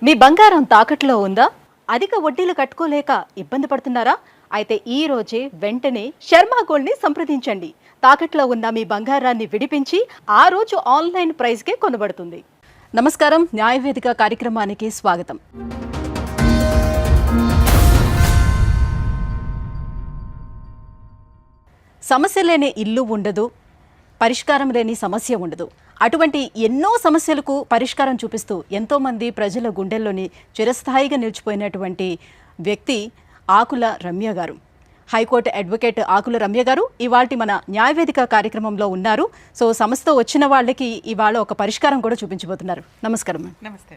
మీ బంగారం తాకట్లో ఉందా? అధిక వడ్డీలు కట్టుకోలేక ఇబ్బంది పడుతున్నారా? అయితే ఈ రోజే వెంటనే శర్మ గోల్డ్ని సంప్రదించండి. తాకట్లో ఉన్న మీ బంగారాన్ని విడిపించి ఆ రోజు ఆన్లైన్ ప్రైస్కే కొనబడుతుంది. నమస్కారం, న్యాయవేదిక కార్యక్రమానికి స్వాగతం. సమస్య లేని ఇల్లు ఉండదు, పరిష్కారం లేని సమస్య ఉండదు. అటువంటి ఎన్నో సమస్యలకు పరిష్కారం చూపిస్తూ ఎంతోమంది ప్రజల గుండెల్లోని చిరస్థాయిగా నిలిచిపోయినటువంటి వ్యక్తి ఆకుల రమ్య గారు. హైకోర్టు అడ్వకేట్ ఆకుల రమ్య గారు ఇవాళ మన న్యాయవేదిక కార్యక్రమంలో ఉన్నారు. సో సమస్యతో వచ్చిన వాళ్ళకి ఇవాళ ఒక పరిష్కారం కూడా చూపించబోతున్నారు. నమస్కారం. నమస్తే.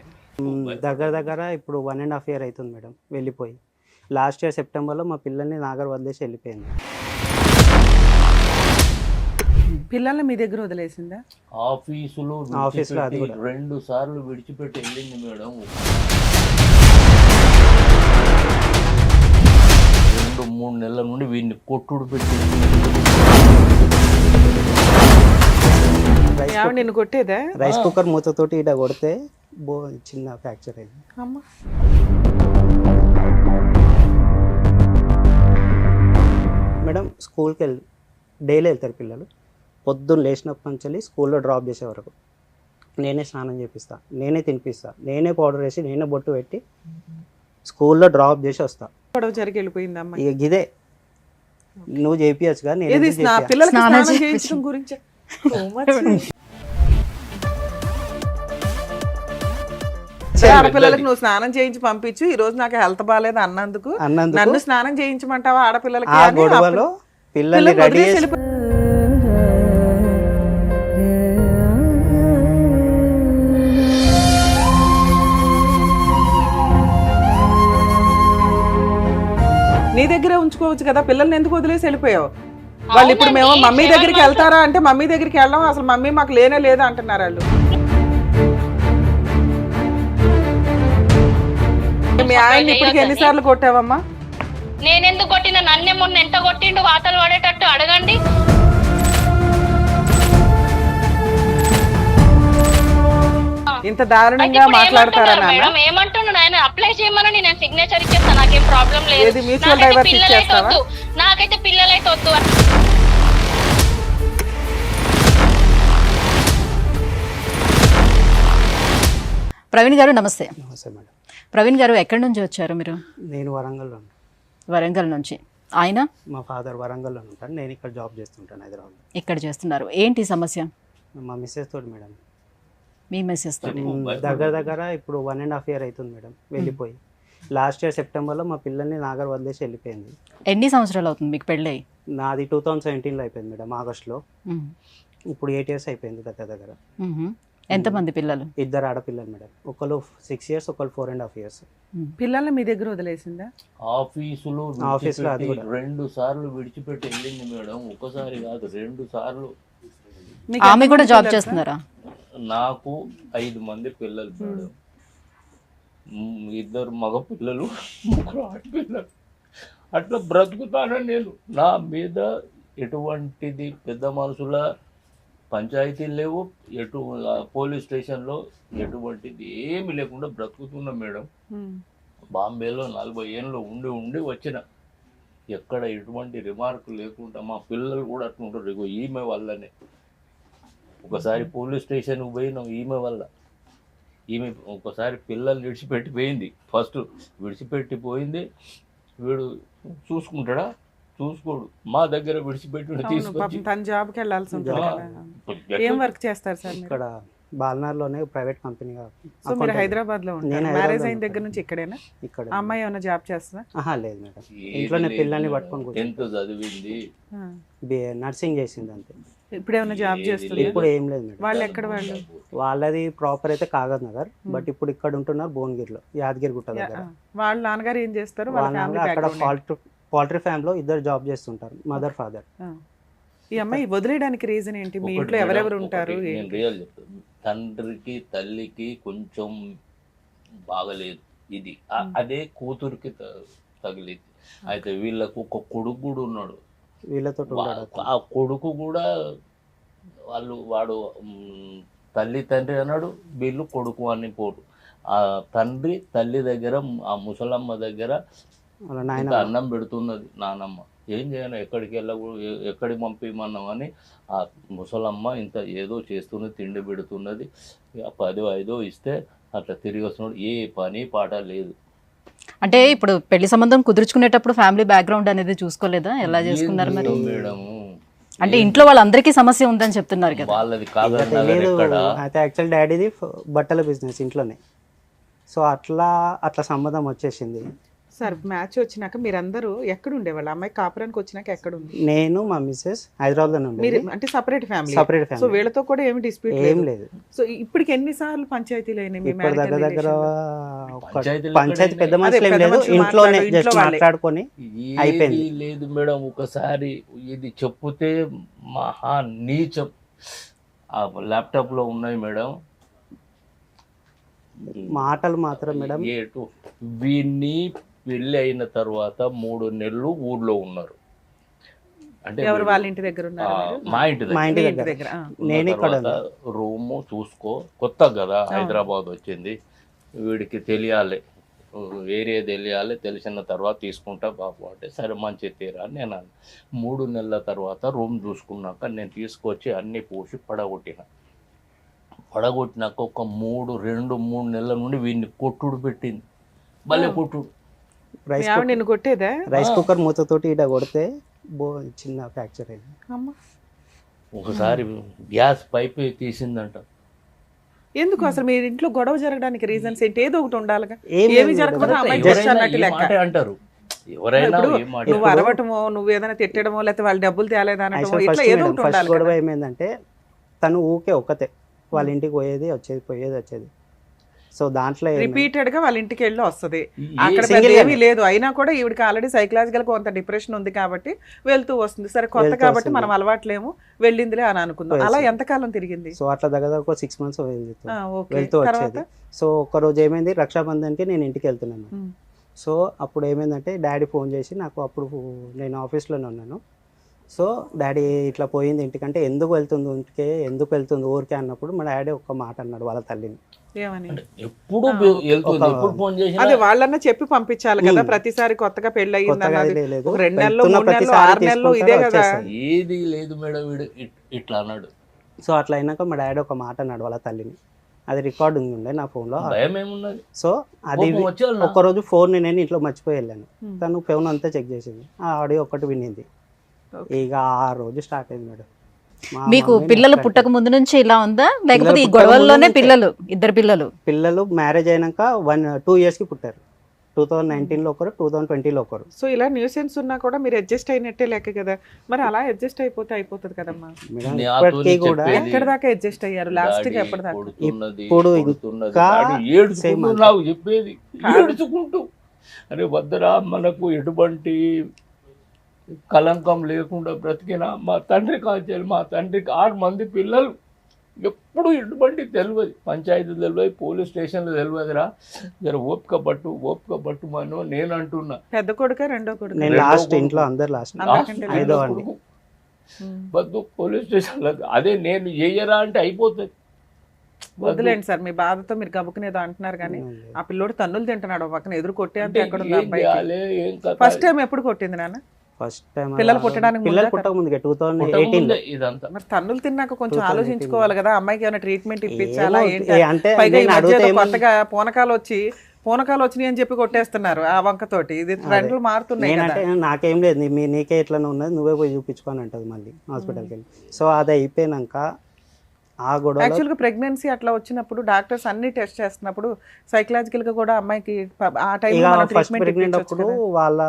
దగ్గర ఇప్పుడు 1.5 year అవుతుంది మేడం వెళ్ళిపోయి. లాస్ట్ ఇయర్ సెప్టెంబర్లో మా పిల్లల్ని నాగర్ వదిలేసి వెళ్ళిపోయింది. పిల్లల్ని మీ దగ్గర వదిలేసిందా? ఆఫీసులో అది కూడా 2 సార్లు విడిచిపెట్టి వెళ్ళింది మేడం. 2-3 నెలల నుండి వీడిని కొట్టుడు పెట్టి. నిన్ను కొట్టేదా? రైస్ కుక్కర్ మూతతోటి ఇట కొడితే చిన్న ఫ్రాక్చర్ అయింది. అమ్మా, మేడం స్కూల్కి డైలీ వెళ్తారు పిల్లలు. పొద్దున్న లేచినప్పటి నుంచి స్కూల్లో డ్రాప్ చేసే వరకు నేనే స్నానం చేపిస్తా, నేనే తినిపిస్తా, నేనే పౌడర్ వేసి, నేనే బొట్టు పెట్టి స్కూల్లో డ్రాప్ చేసి వస్తా. గొడవ జరిగి వెళ్ళిపోయిందమ్మా. ఇక గిదే నువ్వు చేపియచ్చుగా, నేను పిల్లలకి స్నానం చేయించడం గురించి ఆడపిల్లలకి నువ్వు స్నానం చేయించి పంపించు. ఈ రోజు నాకు హెల్త్ బాగాలేదు అన్నందుకు నన్ను స్నానం చేయించమంటావా? ఆడపిల్లలకి ఆ గొడవలో పిల్లల్ని రెడీ చేసి నీ దగ్గరే ఉంచుకోవచ్చు కదా. పిల్లల్ని ఎందుకు వదిలేసి వెళ్ళిపోయావు? వాళ్ళు ఇప్పుడు మేము మమ్మీ దగ్గరికి వెళ్తారా అంటే మమ్మీ దగ్గరికి వెళ్ళడం, అసలు మమ్మీ మాకు లేనే లేదా అంటున్నారు వాళ్ళు. మీ ఆయన ఇప్పటికి ఎన్నిసార్లు కొట్టావమ్మా? నేనెందుకు కొట్టిన? నన్నే మొన్న ఎంత కొట్టిండు వాతలు పడేటట్టు అడగండి. ఇంత దారుణంగా మాట్లాడతారా? మేడం ఏమంటున్నాడు ఆయన? అప్లై చేయమని నేను సిగ్నేచర్ ఇచ్చేస్తా, నాకేం ప్రాబ్లం లేదు. మ్యూచువల్ డైవర్స్ ఇచ్చేస్తావా? నాకైతే పిల్లలైతే వద్దు. ప్రవీణ్ గారు నమస్తే. నమస్తే మేడం. ప్రవీణ్ గారు ఎక్కడి నుంచి వచ్చారు మీరు? నేను వరంగల్లో. వరంగల్ నుంచి. ఆయన మా ఫాదర్ వరంగల్లో ఉంటాను, నేను ఇక్కడ జాబ్ చేస్తుంటాను హైదరాబాద్. ఇక్కడ చేస్తున్నారు. ఏంటి సమస్య? మా మిస్సెస్ తోటి మేడం. మీ మెసేజ్ తోటి దగ్గర ఇప్పుడు 1.5 year అవుతుంది మేడం వెళ్ళిపోయి. లాస్ట్ ఇయర్ సెప్టెంబర్లో మా పిల్లల్ని నాగర్ వదిలేసి వెళ్ళిపోయింది. ఎన్ని సంవత్సరాలు అవుతుంది మీకు పెళ్ళి? నాది 2017లో అయిపోయింది మేడం, ఆగస్టులో. ఇప్పుడు 8 years అయిపోయింది దగ్గర. ఎంతమంది పిల్లలు? 2 ఆడపిల్లలు మేడం. ఒకళ్ళు 6 years, ఒకళ్ళు 4.5 years. పిల్లల్ని మీ దగ్గర వదిలేసిందా? ఆఫీసులో అది కూడా 2 సార్లు విడిచిపెట్టి వెళ్ళింది మేడం. ఒకసారి కాదు, 2 సార్లు. ఆమె కూడా జాబ్ చేస్తున్నారా? నాకు 5 మంది పిల్లలు మేడం. 2 మగ పిల్లలు, 3 ఆడపిల్లలు. అట్లా బ్రతుకుతానని నేను. నా మీద ఎటువంటిది పెద్ద మనుషుల పంచాయతీలు లేవు, పోలీస్ స్టేషన్లో ఎటువంటిది ఏమి లేకుండా బ్రతుకుతున్నా మేడం. బాంబేలో 40 ఏళ్ళు ఉండి వచ్చిన. ఎక్కడ ఎటువంటి రిమార్క్ లేకుండా మా పిల్లలు కూడా అట్లుంటారు. ఇగో ఈమె వల్లనే ఒకసారి పోలీస్ స్టేషన్కి పోయినాం ఈమె వల్ల. ఈమె ఒకసారి పిల్లల్ని విడిచిపెట్టి పోయింది. ఫస్ట్ విడిచిపెట్టి పోయింది. వీడు చూసుకుంటాడా? చూసుకోడు. మా దగ్గర విడిచిపెట్టి తీసుకొచ్చి తన జాబ్కి వెళ్ళాల్సి ఉంటుంది. ఏం వర్క్ చేస్తారు సార్? ఇక్కడ బాల్నార్లోనే ప్రైవేట్ కంపెనీగా. సో మీరు హైదరాబాద్ లో ఉంటారు. మ్యారేజ్ అయిన దగ్గర నుంచి ఇక్కడేనా? ఇక్కడ. అమ్మాయి ఏమైనా జాబ్ చేస్తుందా? లేదు మేడం, ఇంట్లోనే పిల్లల్ని పట్టుకొని. ఎంత చదివింది? నర్సింగ్ చేసింది అంతే. ఇప్పుడు ఏమైనా జాబ్ చేస్తుంది? ఇప్పుడు ఏం లేదు మేడం. వాళ్ళు ఎక్కడ? వాళ్ళది ప్రాపర్ అయితే కాగజ్ నగర్, బట్ ఇప్పుడు ఇక్కడ ఉంటున్నారు భువనగిరిలో, యాదగిరి గుట్ట దగ్గర. వాళ్ళ నాన్నగారు ఏం చేస్తారు? అక్కడ పౌల్ట్రీ ఫామ్లో 2 జాబ్ చేస్తుంటారు, మదర్ ఫాదర్. ఈ అమ్మాయి వదిలేయడానికి రీజన్ ఏంటి? మీ ఇంట్లో ఎవరెవరు ఉంటారు? నేను రియల్ చెప్తాను. తండ్రికి తల్లికి కొంచెం బాగలేదు ఇది. అదే కూతురికి తగిలింది. అయితే వీళ్ళకు ఒక కొడుకు కూడా ఉన్నాడు. వీళ్ళతో ఆ కొడుకు కూడా వాడు తల్లి తండ్రి అన్నాడు, వీళ్ళు కొడుకు అని పోటు. ఆ తండ్రి తల్లి దగ్గర, ఆ ముసలమ్మ దగ్గర వాళ్ళ ఇంత నాయన అన్నం పెడుతున్నది నానమ్మ. ఏం చేయను, ఎక్కడికి ఎక్కడికి పంపిమన్నామని ఆ ముసలమ్మ ఇంత ఏదో చేస్తున్నది, తిండి పెడుతున్నది. 10-5 ఇస్తే అట్లా తిరిగి వస్తున్నాడు. ఏ పని పాట లేదు. అంటే ఇప్పుడు పెళ్లి సంబంధం కుదుర్చుకునేటప్పుడు ఫ్యామిలీ బ్యాక్గ్రౌండ్ అనేది చూసుకోలేదా? ఎలా చేసుకున్నారు మరి? మేడం అంటే ఇంట్లో వాళ్ళందరికీ సమస్య ఉందని చెప్తున్నారు కదా. వాళ్ళది కాగజ్ నగర్ తెలియదు. ఎక్కడ? అయితే యాక్చువల్ డాడీది బట్టల బిజినెస్ ఇంట్లోనే. సో అట్లా సంబంధం వచ్చేసింది. సార్ మ్యాచ్ వచ్చినాక మీరందరూ ఎక్కడ ఉండేవాళ్ళు? అమ్మాయి కాపురానికి వచ్చినాక ఎక్కడ ఉంది? నేను మా మిస్సెస్ హైదరాబాద్లోనే మీరు ఉండేది. అంటే separate family. Separate so family, వీళ్ళతో కూడా ఏమి డిస్ప్యూట్ ఏం లేదు. సో ఇప్పటికి ఎన్నిసార్లు పంచాయతీలు అయినాయి మీ ఇప్పుడు దగ్గర marital దగ్గర relation లో? పంచాయతీ పంచాయతీలు పెద్ద అదే మనుషులు ఏం పెద్ద లేదు, మనుషులు ఇంట్లోనే మాట్లాడు, జస్ట్ ఇంట్లో వాళ్ళే. మాట్లాడుకొని అయిపోయింది. ఏది లేదు మేడం. ఒకసారి ఇది చెప్తే మహా నీచం. ఆ ల్యాప్టాప్ లో ఉన్నాయి మేడం. మాటలు మాత్రం మేడం ఏటు వీన్ని పెళ్ళి అయిన తర్వాత 3 నెలలు ఊర్లో ఉన్నారు. అంటే ఎవరు వాళ్ళ ఇంటి దగ్గర ఉన్నారు? మా ఇంటి మా దగ్గర ఇంటి మీ దగ్గర ఇంటి దగ్గర నేను ఇక్కడ రూము చూసుకో. కొత్త కదా హైదరాబాద్ వచ్చింది, వీడికి తెలియాలి, ఏరియా తెలియాలి, తెలిసిన తర్వాత తీసుకుంటా బాబు అంటే సరే మంచి తీరా అని నేను అన్నాను. 3 నెలల తర్వాత రూమ్ చూసుకున్నాక నేను తీసుకొచ్చి అన్నీ పోసి పడగొట్టినాక ఒక 2-3 నెలల నుండి వీడిని కొట్టుడు పెట్టింది. భలే కొట్టుడు. రైస్ నిన్ను కొట్టేదా? రైస్ కుక్కర్ మూతతోటి ఇట కొడితే చిన్న ఫ్రాక్చర్ అయింది. అమ్మ, ఒకసారి గ్యాస్ పైప్ తీసిందంట. ఎందుకు అసలు మీ ఇంట్లో గొడవ జరగడానికి రీజన్స్ ఏంటి? ఏదో ఒకటి ఉండాలిగా. ఏం ఏమి లేదు జరగకపోతే మేడం. అమ్మాయి ఎవరైనా చేసి అన్నట్టు ఈ లెక్క. మాటే అంటారు. ఎవరైనా ఇప్పుడు ఏ మాట నువ్వు అరవటమో, నువ్వు ఏదైనా తిట్టడమో, లేకపోతే వాళ్ళు డబ్బులు తేలేదా అనటమో, యాక్చువల్ ఇట్లా ఏదో ఒకటి ఫస్ట్ ఉండాలి గొడవ కదా. ఏమైందంటే తను ఊకే ఒక్కతే వాళ్ళ ఇంటికి పోయేది వచ్చేది. సో దాంట్లో రిపీటెడ్ గా వాళ్ళ ఇంటికి వెళ్ళి వస్తది. ఏ- అక్కడ single పెద్ద ఏమీ గానే. లేదు. అయినా కూడా ఈవిడికి ఆల్రెడీ సైకలాజికల్ కొంత డిప్రెషన్ ఉంది కాబట్టి వెళ్తూ వస్తుంది. సరే కొత్త వెళ్తూ కాబట్టి వస్తుంది. మనం అలవాట్లేము, వెళ్ళిందిలే అని అనుకుందాం. అలా ఎంతకాలం తిరిగింది? సో అట్లా దగ్గర 6 months ఓకే. వెళ్తూ తర్వాత వచ్చేది. సో ఒక రోజు ఏమైంది, రక్షాబంధన్కి నేను ఇంటికి వెళ్తున్నాను. ఉమ్. సో అప్పుడు ఏమైందంటే డాడీ ఫోన్ చేసి నాకు, అప్పుడు నేను ఆఫీస్లోనే ఉన్నాను. సో డాడీ ఇట్లా పోయింది ఇంటికంటే, ఎందుకు వెళ్తుంది ఊరికే అన్నప్పుడు మా డాడీ ఒక్క మాట అన్నాడు వాళ్ళ తల్లిని. ఏమని? ఎప్పుడు వెళ్తుంది, ఎప్పుడు ఫోన్ చేసినా అదే వాళ్ళన్నా చెప్పి పంపించాలి కదా. ప్రతిసారి కొత్తగా పెళ్లి అయ్యింది కొత్తగా అన్నది లేదు, ఒక 2 నెలలు, వెళ్తున్న 3 నెలలు, ప్రతిసారి 6 నెలలు ఇదే తీసుకుంటారు, కదా. వచ్చేస్తారు. ఏది లేదు మేడం. వీడు ఇట్లా అన్నాడు. సో అట్లా అయినాక మా డాడీ ఒక మాట అన్నాడు వాళ్ళ తల్లిని. అది రికార్డ్ ఉండే నా ఫోన్లో. భయం ఏమున్నది? సో అది కోపం వచ్చేయాలి నాకు. ఒకరోజు ఫోన్ నేను ఇంట్లో మర్చిపోయి వెళ్ళాను. తను ఫోన్ అంతా చెక్ చేసింది, ఆ ఆడియో ఒక్కటి వినింది. ఇక ఆ రోజు స్టార్ట్ అయింది మేడం. మా మీకు మమ్మీని పిల్లలు అట్లా పుట్టక ముందు నుంచి ఇలా ఉందా, లేకపోతే ఈ పుట్టక గొడవల్లోనే ముందు పిల్లలు, ఇద్దరు పిల్లలు? పిల్లలు మ్యారేజ్ అయినాక 2 yearsకి పుట్టారు. 2019లో ఒకరు, 2020లో ఒకరు. సో ఇలా న్యూసెన్స్ ఉన్నా కూడా మీరు అడ్జస్ట్ అయినట్టే లెక్క కదా. మరి అలా అడ్జస్ట్ అయిపోతే అయిపోతుంది కదమ్మా. మేడం నాతోని ఇప్పటికీ కూడా చెప్పేది. ఎక్కడి దాకా అడ్జస్ట్ అయ్యారు? లాస్ట్ కి డాడీ ఎప్పటిదాకా? కొడుతున్నది, ఇప్పుడు కొడుతున్నది. ఇంకా డాడీ ఏడుచుకుంటూ same నాకు చెప్పేది, ఏడుచుకుంటూ అరే వద్దరా, మనకు ఎటువంటి కలంకం లేకుండా బ్రతికిన మా తండ్రి కాల్చాలి. మా తండ్రికి 6 మంది పిల్లలు, ఎప్పుడు ఎటువంటి తెలియదు, పంచాయతీ తెలియదు, పోలీస్ స్టేషన్లో తెలియదురా. జర ఓపిక పట్టు మనం నేను అంటున్నా. పెద్ద కొడుక రెండో కొడుకు? నేను రెండో లాస్ట్ కొడుకు. ఇంట్లో అందరు లాస్ట్ అందరికంటే లాస్ట్ ఐదో రెండో అండి. కొడుకు. వద్దు పోలీస్ స్టేషన్లో, అదే నేను చేయరా అంటే అయిపోతుంది. వదిలేండి సార్, మీ బాధతో మీరు గబుకునేదో అంటున్నారు కానీ ఆ పిల్లోడు తన్నులు తింటున్నాడు ఒక పక్కన, ఎదురు కొట్టే అంత ఎక్కడ ఉంది ఏం అబ్బాయికి? చేయాలి, ఏం కథ? ఫస్ట్ టైం ఎప్పుడు కొట్టింది నాన్న? ఫస్ట్ టైం పిల్లలు పుట్టడానికి పిల్లలు ముందా? పుట్టక ముందుగా పుట్టక 2018లో. ముందే ఇదంతా. మరి తన్నులు తిన్నాక కొంచెం 2018 ఆలోచించుకోవాలి కదా, అమ్మాయికి ఏమైనా ట్రీట్మెంట్ ఇప్పించాలా ఏమో, ఏంటి? అంటే పైగా ఈ నేను మధ్య అడిగితే ఏదో ఏమన్నా- కొత్తగా పూనకాలు వచ్చినాయి అని చెప్పి కొట్టేస్తున్నారు ఆ వంకతోటి. ఇది ట్రెండ్లు మారుతున్నాయి కదా. నేనంటే నాకేం లేదు, నీకే ఎట్లనే ఉన్నది, నువ్వే పోయి చూపించుకొని అంటది మళ్ళీ హాస్పిటల్కి వెళ్ళి. సో అది అయిపోయినాక ఆ గొడవ యాక్చువల్గా ప్రెగ్నెన్సీ అట్లా వచ్చినప్పుడు డాక్టర్స్ అన్ని టెస్ట్ చేస్తున్నప్పుడు సైకలాజికల్ గా కూడా అమ్మాయికి ఆ ఇక టైంలో ఫస్ట్ ట్రీట్మెంట్ ప్రెగ్నెంట్ ఇప్పించొచ్చు అప్పుడు కదా. వాళ్ళ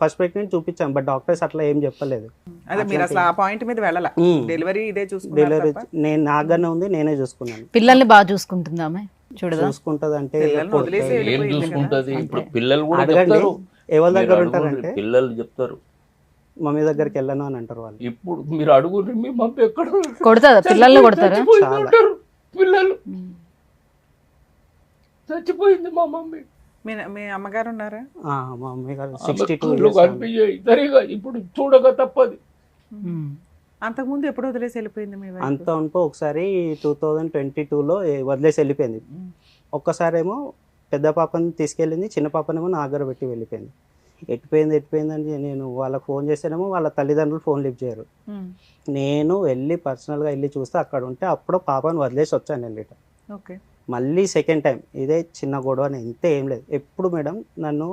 ఫస్ట్ ప్రెగ్నెంట్ చూపించాం, బట్ డాక్టర్స్ అట్లా ఏం చెప్పలేదు. అదే మీరు అసలు ఆ పాయింట్ మీద వెళ్ళాల. డెలివరీ ఇదే చూసుకున్నారు డెలివరీ తప్ప. నేను నాగానే ఉంది, నేనే చూసుకున్నాను. పిల్లల్ని బాగా చూసుకుంటుందా ఆమె? చూడదా? చూసుకుంటది అంటే పిల్లల్ని వదిలేసి ఏం వెళ్ళిపోయింది కదా. చూసుకుంటది? ఇప్పుడు పిల్లలు కూడా అడగండి, చెప్తారు. ఎవరి దగ్గర మీరు ఉంటారంటే అడుగుండ్రి, పిల్లలు చెప్తారు. మమ్మీ దగ్గరికి వెళ్ళను అని అంటారు వాళ్ళు. ఇప్పుడు మీరు అడుగుండ్రి, మీ మమ్మీ ఎక్కడ కొడతారా? పిల్లల్ని కొడతారా? చచ్చిపోయింది అంటారు పిల్లలు. చచ్చిపోయింది మా మమ్మీ. మీ అమ్మగారు ఉన్నారా? మా మమ్మీ గారు ఆమె 62 కళ్ళు years కనిపించాయి సరిగా, ఇప్పుడు చూడక తప్పది. అంతకుముందు ఎప్పుడు వదిలేసి వెళ్ళిపోయింది మీ వైఫ్? అంత ఉంటూ ఒకసారి 2022లో వదిలేసి వెళ్ళిపోయింది. ఒక్కసారేమో పెద్ద పాపని తీసుకెళ్ళింది, చిన్న పాపనేమో నా దగ్గర పెట్టి వెళ్ళిపోయింది. ఎట్టిపోయిందని నేను వాళ్ళకి ఫోన్ చేస్తేనేమో వాళ్ళ తల్లిదండ్రులు ఫోన్ లిఫ్ట్ చేయరు. నేను వెళ్ళి పర్సనల్గా వెళ్ళి చూస్తే అక్కడ ఉంటే అప్పుడు పాపని వదిలేసి వచ్చాను నేను రిటర్న్. ఓకే. మళ్ళీ సెకండ్ టైం ఇదే చిన్న గొడవ, ఇంతే ఏం లేదు. ఎప్పుడు మేడం నన్ను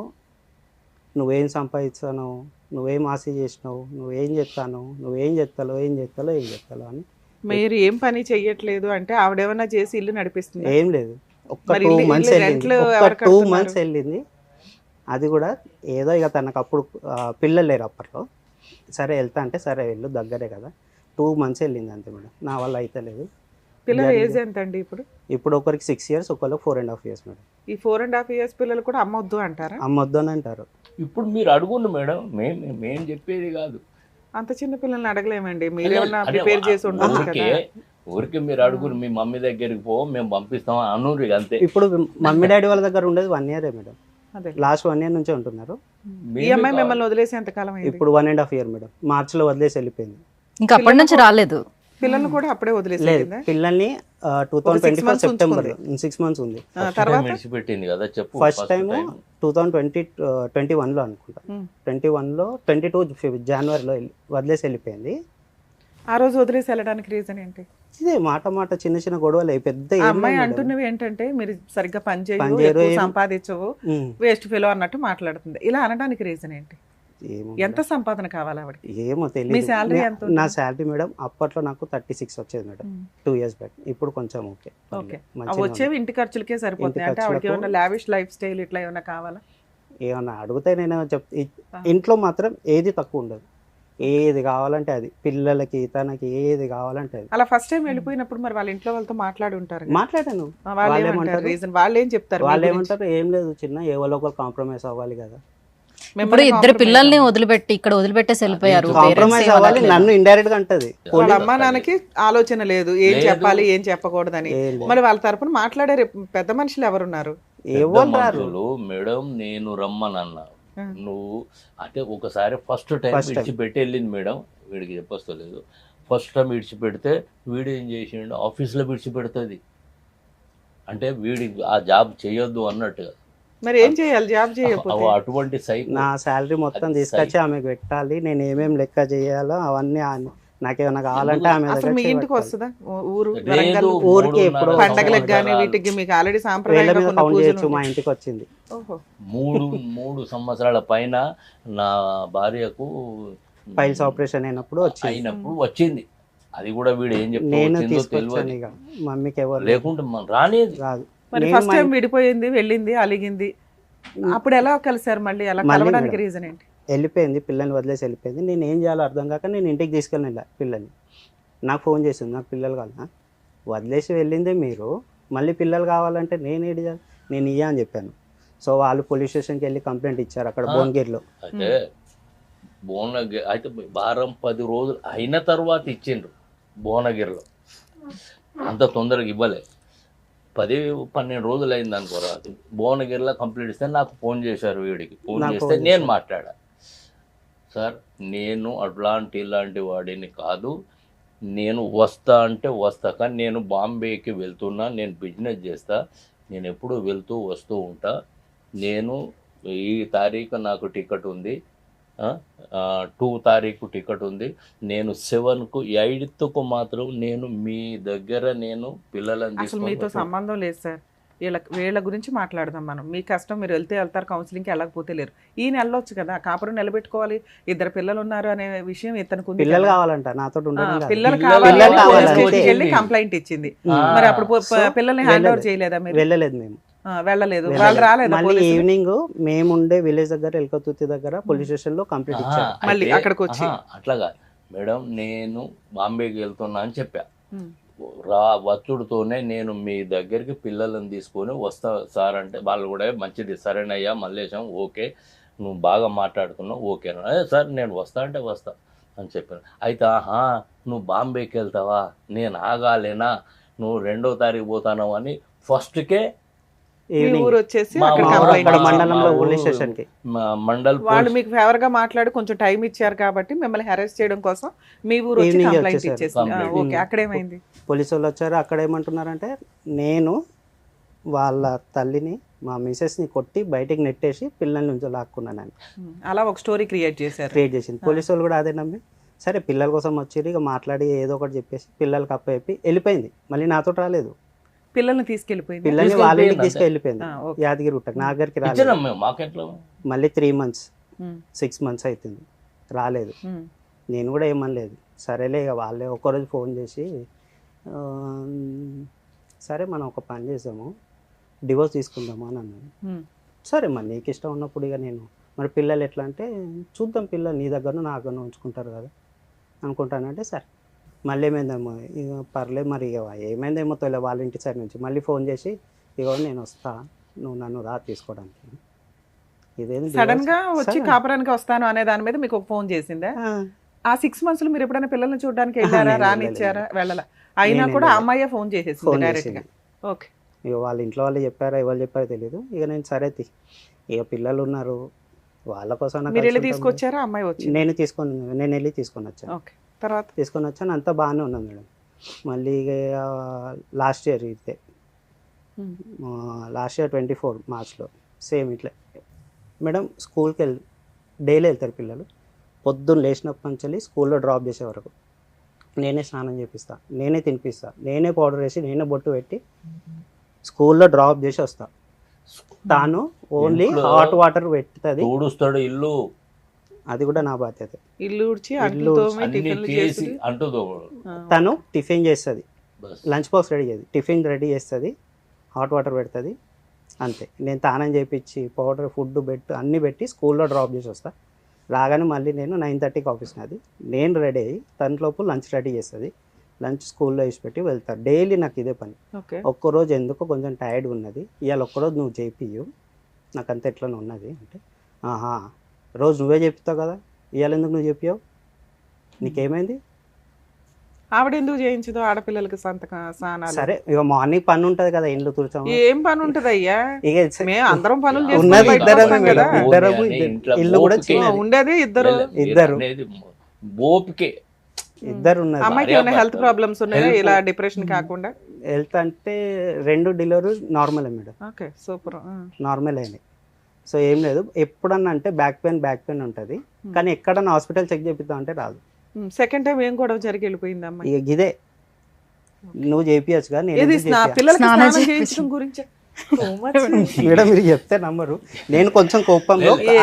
నువ్వేం సంపాదించాను, నువ్వేం ఆశ చేసినావు, నువ్వేం చెప్తాను, నువ్వేం చెప్తాలో అని. మీరు ఏం పని చెయ్యట్లేదు అంటే ఆవిడేమన్నా చేసి ఇల్లు నడిపిస్తుంది? ఏం లేదు. ఒక్క మరి 2 ఇల్లు- months ఇల్లు వెళ్ళింది, రెంట్లు ఒక్క ఎవరు 2 కడుతున్నారు? months వెళ్ళింది. అది కూడా ఏదో ఇక తనకు అప్పుడు పిల్లలు లేరు అప్పట్లో. సరే వెళ్తా అంటే సరే వెళ్ళు, దగ్గరే కదా. 2 months వెళ్ళింది అంతే మేడం. నా వల్ల అయితే లేదు. పిల్లల ఏజ్ ఎంత అండి ఇప్పుడు? ఇప్పుడు ఒకరికి 6 years, ఒకరికి 4.5 years మేడం. ఈ 4.5 years పిల్లలు కూడా అమ్మొద్దు అంటారా? అమ్మొద్దు అని అంటారు. ఇప్పుడు మీరు అడుగుండు మేడం, మేము చెప్పేది కాదు. అంత చిన్న పిల్లల్ని అడగలేమండి. మీరేమన్నా అదే ప్రిపేర్ చేసి ఉండొచ్చు కదా. ఊరికే మీరు అడుగురు, మీ మమ్మీ దగ్గరికి పో, మేము పంపిస్తాం అనూరు అంతే. ఇప్పుడు మమ్మీ డాడీ వాళ్ళ దగ్గర ఉండేది 1 year మేడం. అదే లాస్ట్ 1 year నుంచే ఉంటున్నారు. ఈ అమ్మాయి మిమ్మల్ని వదిలేసి ఎంత కాలం అయింది? ఇప్పుడు 1.5 year మేడం. మార్చిలో వదిలేసి వెళ్ళిపోయింది. ఇంకా అప్పటి నుంచి రాలేదు. పిల్లల్ని కూడా అప్పుడే వదిలేసి లేదు, వెళ్ళిందా? పిల్లల్ని 2024 సెప్టెంబర్ 6 months ఉంది. తర్వాత విడిచిపెట్టింది కదా చెప్పు. ఫస్ట్ టైం 2021లో అనుకుంటా. 21లో 22 జనవరిలో వదిలేసి వెళ్ళిపోయింది. ఆ రోజు వదిలేసి వెళ్ళడానికి రీజన్ ఏంటి? ఇదే మాట చిన్న చిన్న గొడవలు పెద్ద ఆ ఏం అమ్మాయి లేదు మేడం. అంటున్నవి ఏంటంటే మీరు సరిగ్గా పని పని చేయవు, చేయరు, ఎక్కువ ఏం- సంపాదించవు, వేస్ట్ ఫెలో అన్నట్టు మాట్లాడుతుంది. ఇలా అనడానికి రీజన్ ఏంటి? ఏమో ఎంత సంపాదన కావాలి ఆవిడకి? ఏమో మీ తెలియదు. salary ఎంత ఉంది? నా శాలరీ మేడం అప్పట్లో నాకు 36 వచ్చేది మేడం, 2 years బ్యాక్. ఇప్పుడు కొంచెం ఓకే. ఓకే. వచ్చేవి ఇంటి ఖర్చులకే సరిపోతాయి. అంటే ఆవిడకి ఏమన్నా లావిష్ లైఫ్ స్టైల్ ఇట్లా ఏమన్నా కావాలా? ఏమన్నా అడిగితే నేను ఇంట్లో మాత్రం ఏది తక్కువ ఉండదు. ఏది కావాలంటే అది, పిల్లలకి తనకి ఏది కావాలంటే అది. అలా ఫస్ట్ టైం వెళ్ళిపోయినప్పుడు మరి వాళ్ళ ఇంట్లో వాళ్ళతో మాట్లాడి ఉంటారు కదా. మాట్లాడాను. వాళ్ళు వాళ్ళు ఏమంటారు ఏమంటారు? రీజన్? వాళ్ళు ఏం చెప్తారు? మీ వాళ్ళు గురించి? ఏమంటారు, ఏం లేదు చిన్న ఎవరో ఒకరు కాంప్రమైజ్ అవ్వాలి కదా. ఇప్పుడు మిమ్మల్ని ఇద్దరు compromise పిల్లల్ని వదిలిపెట్టి ఇక్కడ వదిలిపెట్టేసి వెళ్ళిపోయారు. కాంప్రమైజ్ అవ్వాలి, నన్ను ఇండైరెక్ట్ గా అంటది. వాళ్ళ అమ్మా నాన్నకి ఆలోచన లేదు ఏం చెప్పాలి ఏం చెప్పకూడదని. ఏం లేదు. మరి వాళ్ళ తరపున మాట్లాడే పెద్ద మనుషులు ఎవరున్నారు? ఎవరు రారు. మేడం నేను రమ్మనన్నా, Hmm. నువ్వు అంటే ఒకసారి ఫస్ట్ టైం First time. విడిచిపెట్టి వెళ్ళింది మేడం. వీడికి చెప్పలేదు. ఫస్ట్ టైం విడిచిపెడితే వీడు ఏం చేసిండు, ఆఫీస్లో విడిచిపెడుతుంది. అంటే వీడికి ఆ జాబ్ చేయొద్దు అన్నట్టుగా. మరి ఏం చేయాలి జాబ్ చేయకపోతే? అటువంటి సైకో. నా శాలరీ మొత్తం తీసుకొచ్చి ఆమెకు పెట్టాలి, నేను ఏమేమి లెక్క చేయాలో అవన్నీ నాకేమైనా కావాలంటే ఆమె అసలు మీ దగ్గర ఇంటికి పెట్టాలి. వస్తుందా ఊరు లేదు, వరంగల్? ఊరికి ఎప్పుడు పండగలకు కానీ వీటికి మీకు ఆల్రెడీ వేల సాంప్రదాయంగా మీద కొన్ని కౌంట్ పూజలు చేయొచ్చు. మా ఉంటాయి. ఇంటికి వచ్చింది. ఓహో. మూడు సంవత్సరాల పైన నా భార్యకు ఫైల్స్ ఆపరేషన్ అయినప్పుడు అయినప్పుడు వచ్చింది. అది కూడా వీడు ఏం నేను చెప్పిందో తీసుకొచ్చాను. తెలియదు. ఇక మమ్మీకి ఎవరు లేకుంటే రానేది. రాదు. మరి నేను ఫస్ట్ మా టైం విడిపోయింది, వెళ్ళింది, అలిగింది. అప్పుడు ఎలా కలిసారు మళ్ళీ? అలా మళ్ళీ కలవడానికి మేడం. రీజన్ ఏంటి? వెళ్ళిపోయింది, పిల్లల్ని వదిలేసి వెళ్ళిపోయింది. నేను ఏం చేయాలో అర్థం కాక నేను ఇంటికి తీసుకెళ్ళి వెళ్ళా పిల్లల్ని. నాకు ఫోన్ చేసింది, నాకు పిల్లలు కావాలా, వదిలేసి వెళ్ళిందే మీరు, మళ్ళీ పిల్లలు కావాలంటే నేను ఏది చేయాలి, నేను ఇయ్యా అని చెప్పాను. సో వాళ్ళు పోలీస్ స్టేషన్కి వెళ్ళి కంప్లైంట్ ఇచ్చారు అక్కడ భువనగిరిలో. అయితే భువనగిరి అయితే వారం 10 రోజులు అయిన తర్వాత ఇచ్చిండ్రు భువనగిరిలో. అంత తొందరగా ఇవ్వలే. 10-12 రోజులు అయింది అనుకోరా. భువనగిరిలో కంప్లీట్ ఇస్తే నాకు ఫోన్ చేశారు. వీడికి ఫోన్ నాకు చేస్తే ఫోన్ నేను చేశారు. మాట్లాడా, సార్ నేను ఇలాంటి వాడిని కాదు, నేను వస్తా అంటే వస్తా, కానీ నేను బాంబేకి వెళ్తున్నా, నేను బిజినెస్ చేస్తా, నేను ఎప్పుడు వెళ్తూ వస్తూ ఉంటా, నేను ఈ తారీఖు నాకు టికెట్ ఉంది, 2 తారీఖు టికెట్ ఉంది, నేను 7కు 8కు మాత్రం నేను మీ దగ్గర నేను పిల్లలని అసలు మీతో తీసుకొని సంబంధం లేదు సార్. వీళ్ళ గురించి మాట్లాడదాం మనం. మీ కష్టం, మీరు వెళ్తారు కౌన్సిలింగ్కి, వెళ్ళకపోతే లేరు. ఈయన వెళ్ళొచ్చు కదా, కాపురం నిలబెట్టుకోవాలి, 2 పిల్లలు ఉన్నారు అనే విషయం ఇతనికి ఉంది పిల్లలు కదా. కావాలంట నాతో ఉండడం కాదు. పిల్లలు పిల్లలు కావాలి అని కావాలి పోలీస్ అంతే. స్టేషన్కి వెళ్ళి కంప్లైంట్ ఇచ్చింది. మరి అప్పుడు పిల్లల్ని హ్యాండ్ ఓవర్ చేయలేదా మీరు? వెళ్ళలేదు మేము. వెళ్ళలేదు, వాళ్ళు రాలేదా? మళ్ళీ ఈవినింగ్ మేము ఉండే విలేజ్ దగ్గర ఎల్కతుర్తి దగ్గర పోలీస్ స్టేషన్ లో కంప్లీట్ ఇచ్చారు. మళ్ళీ అయితే, అక్కడికి వచ్చి? అట్లాగా మేడం నేను బాంబేకి వెళ్తున్నా అని చెప్పా. ఉమ్. వచ్చుడుతోనే నేను మీ దగ్గరికి పిల్లలను తీసుకొని వస్తా సార్ అంటే వాళ్ళు కూడా మంచిది, సరేనయ్యా మల్లేశం, ఓకే నువ్వు బాగా మాట్లాడుతున్నావు, ఓకే సార్ నేను వస్తా అంటే వస్తా అని చెప్పాను. అయితే నువ్వు బాంబేకి వెళ్తావా, నేను ఆగాలేనా, నువ్వు 2వ తారీఖు పోతాను అని ఫస్ట్కే మీ ఈవినింగ్ ఊరు వచ్చేసి మా అక్కడ ఊరు కంప్లైంట్ అక్కడ మా మండలంలో ఊరు పోలీస్ స్టేషన్ కి మండల్ వాళ్ళు మీకు ఫేవర్ గా మాట్లాడి కొంచెం టైం ఇచ్చారు కాబట్టి మిమ్మల్ని హెరాస్ చేయడం కోసం మీ ఊరు వచ్చి Evening కంప్లైంట్ వచ్చేసారు. ఇచ్చేసింది. Complaint. ఓకే, అక్కడేమైంది? పోలీసు వాళ్ళు వచ్చారు. అక్కడ ఏమంటున్నారంటే నేను వాళ్ళ తల్లిని మా మిసెస్ని కొట్టి బయటికి నెట్టేసి పిల్లల నుంచి లాక్కున్నాను అలా ఒక స్టోరీ క్రియేట్ చేశారు. క్రియేట్ చేసింది. పోలీసు వాళ్ళు కూడా అదే నమ్మి సరే పిల్లల కోసం వచ్చి ఇక మాట్లాడి ఏదో ఒకటి చెప్పేసి పిల్లలకి అప్పచెప్పి వెళ్ళిపోయింది. మళ్ళీ నాతో రాలేదు. పిల్లల్ని తీసుకెళ్ళిపోయింది. పిల్లల్ని వాళ్ళ ఇంటికి తీసుకెళ్ళిపోయింది. ఆ, ఓకే. యాదగిరి గుట్టకు నా దగ్గరికి రాలేదు. ఇచ్చినాం మేము మాకెట్లో. మళ్ళీ 3 months ఉమ్, 6 months అవుతుంది రాలేదు. ఉమ్, నేను కూడా ఏమనలేదు. సరేలే ఇక వాళ్ళే ఒక్కరోజు ఫోన్ చేసి ఆ, సరే మనం ఒక పని చేసాము డివోర్స్ తీసుకుందాము అని అన్నాను. ఉమ్, సరే మరి నీకు ఇష్టం ఉన్నప్పుడు ఇక నేను మరి పిల్లలు ఎట్లా అంటే చూద్దాం పిల్లలు నీ దగ్గర నా దగ్గర ఉంచుకుంటారు కదా అనుకుంటానంటే సరే మళ్ళీ ఏమైందేమో ఇక పర్లేదు మరి ఇక ఏమైందేమో తొలే వాళ్ళ ఇంటి సైడ్ నుంచి మళ్ళీ ఫోన్ చేసి ఇక నేను వస్తా నువ్వు నన్ను రా తీసుకోవడానికి. ఇదేంటి సడన్ గా వచ్చి సడన్. కాపురానికి వస్తాను అనే దాని మీద మీకు ఒక ఫోన్ చేసిందా? ఆ 6 months లో మీరు ఎప్పుడైనా పిల్లల్ని చూడడానికి వెళ్ళారా? నేను రానిచ్చారా? వెళ్ళాల అయినా నేను కూడా వెళ్ళలేదు. అమ్మాయి ఫోన్ చేసేసింది ఫోన్ డైరెక్ట్ గా. చేసింది. ఓకే. ఇక వాళ్ళ ఇంట్లో వాళ్ళు చెప్పారా ఎవరు చెప్పారో తెలియదు. ఇక నేను సరే ఇక పిల్లలు ఉన్నారు వాళ్ళ కోసం నాకు మీరు వెళ్ళి కలిసి ఉంటాం. తీసుకొచ్చారా? అమ్మాయి వచ్చింది. నేను వెళ్ళి తీసుకొని వచ్చాను. ఓకే. తర్వాత తీసుకొని వచ్చాను అంతా బాగానే ఉన్నది మేడం. మళ్ళీ ఇక లాస్ట్ ఇయర్ ఇదే లాస్ట్ ఇయర్ 24 Marchలో సేమ్ ఇట్లా మేడం స్కూల్కి డైలీ వెళ్తారు పిల్లలు. పొద్దున్న లేచినప్పటి నుంచి స్కూల్లో డ్రాప్ చేసే వరకు నేనే స్నానం చేపిస్తా, నేనే తినిపిస్తా, నేనే పౌడర్ వేసి నేనే బొట్టు పెట్టి స్కూల్లో డ్రాప్ చేసి వస్తా. తాను ఓన్లీ ఇంట్లో హాట్ వాటర్ పెట్టుతుంది. తోడుస్తాడు ఇల్లు అది కూడా నా బాధ్యత. ఇల్లు ఉడిచి ఇల్లు అంట్లు తోమి అన్ని టిఫిన్లు చేసి చేసి అంటుదో తను టిఫిన్ చేస్తుంది, బస్. లంచ్ బాక్స్ రెడీ చేస్తుంది, టిఫిన్ రెడీ చేస్తుంది, హాట్ వాటర్ పెడుతుంది. అంతే. నేను తానం చేయించి పౌడర్ ఫుడ్ బెడ్ అన్నీ పెట్టి స్కూల్లో డ్రాప్ చేసి వస్తా. రాగానే మళ్ళీ నేను 9:30కి ఆఫీస్ నాది. నేను రెడీ అయ్యి తన లోపు లంచ్ రెడీ చేస్తుంది. లంచ్ స్కూల్లో వేసి పెట్టి వెళ్తాను. డైలీ నాకు ఇదే పని. ఓకే. ఒక్కరోజు ఎందుకో కొంచెం టైర్డ్గా ఉన్నది, ఇవాళ ఒక్కరోజు నువ్వు చేపియు నాకు అంత ఎట్లా ఉన్నది అంటే ఆహా రోజు నువ్వే చెప్తావు కదా ఇవాళ ఎందుకు నువ్వు చెప్పావు నీకేమైంది? ఆవిడ ఎందుకు చేయించదు ఆడపిల్లలకి సంతకం స్నానాలు? సరే ఇక మార్నింగ్ పని ఉంటుంది కదా ఇంట్లో తుడిచాము. ఏం పని ఉంటది అయ్యా? ఇక మేము అందరం పనులు ఉన్నది చేసుకుని బయటకు ఇద్దరమే వస్తాం కదా. మేడం. ఇద్దరము ఇల్లు కూడా చిన్నది. ఉండేది ఇద్దరు. ఇద్దరు. ఓపికే ఇద్దరు ఉన్నది. అమ్మాయికి ఏమైనా హెల్త్ ప్రాబ్లమ్స్ ఉన్నాయా ఇలా డిప్రెషన్ కాకుండా? హెల్త్ అంటే 2 డెలివరీ నార్మలే మేడం, ఓకే సూపర్. నార్మల్ అయినాయి. సో ఏం లేదు. ఎప్పుడన్నా అంటే బ్యాక్ పెయిన్ ఉంటుంది, కానీ ఎక్కడన్నా హాస్పిటల్ చెక్ చేపిద్దాం అంటే రాదు. సెకండ్ టైం ఏం గొడవ జరిగి వెళ్ళిపోయింది అమ్మాయి? ఇక ఇదే నువ్వు చేపియచ్చుగా నేను ఇది ఎందుకు చేపియా? పిల్లలకి స్నానం స్నానం చేయించడం చేయించడం గురించి మేడం మీరు చెప్తే నమ్మరు. నేను కొంచెం కోపంలో ఏది?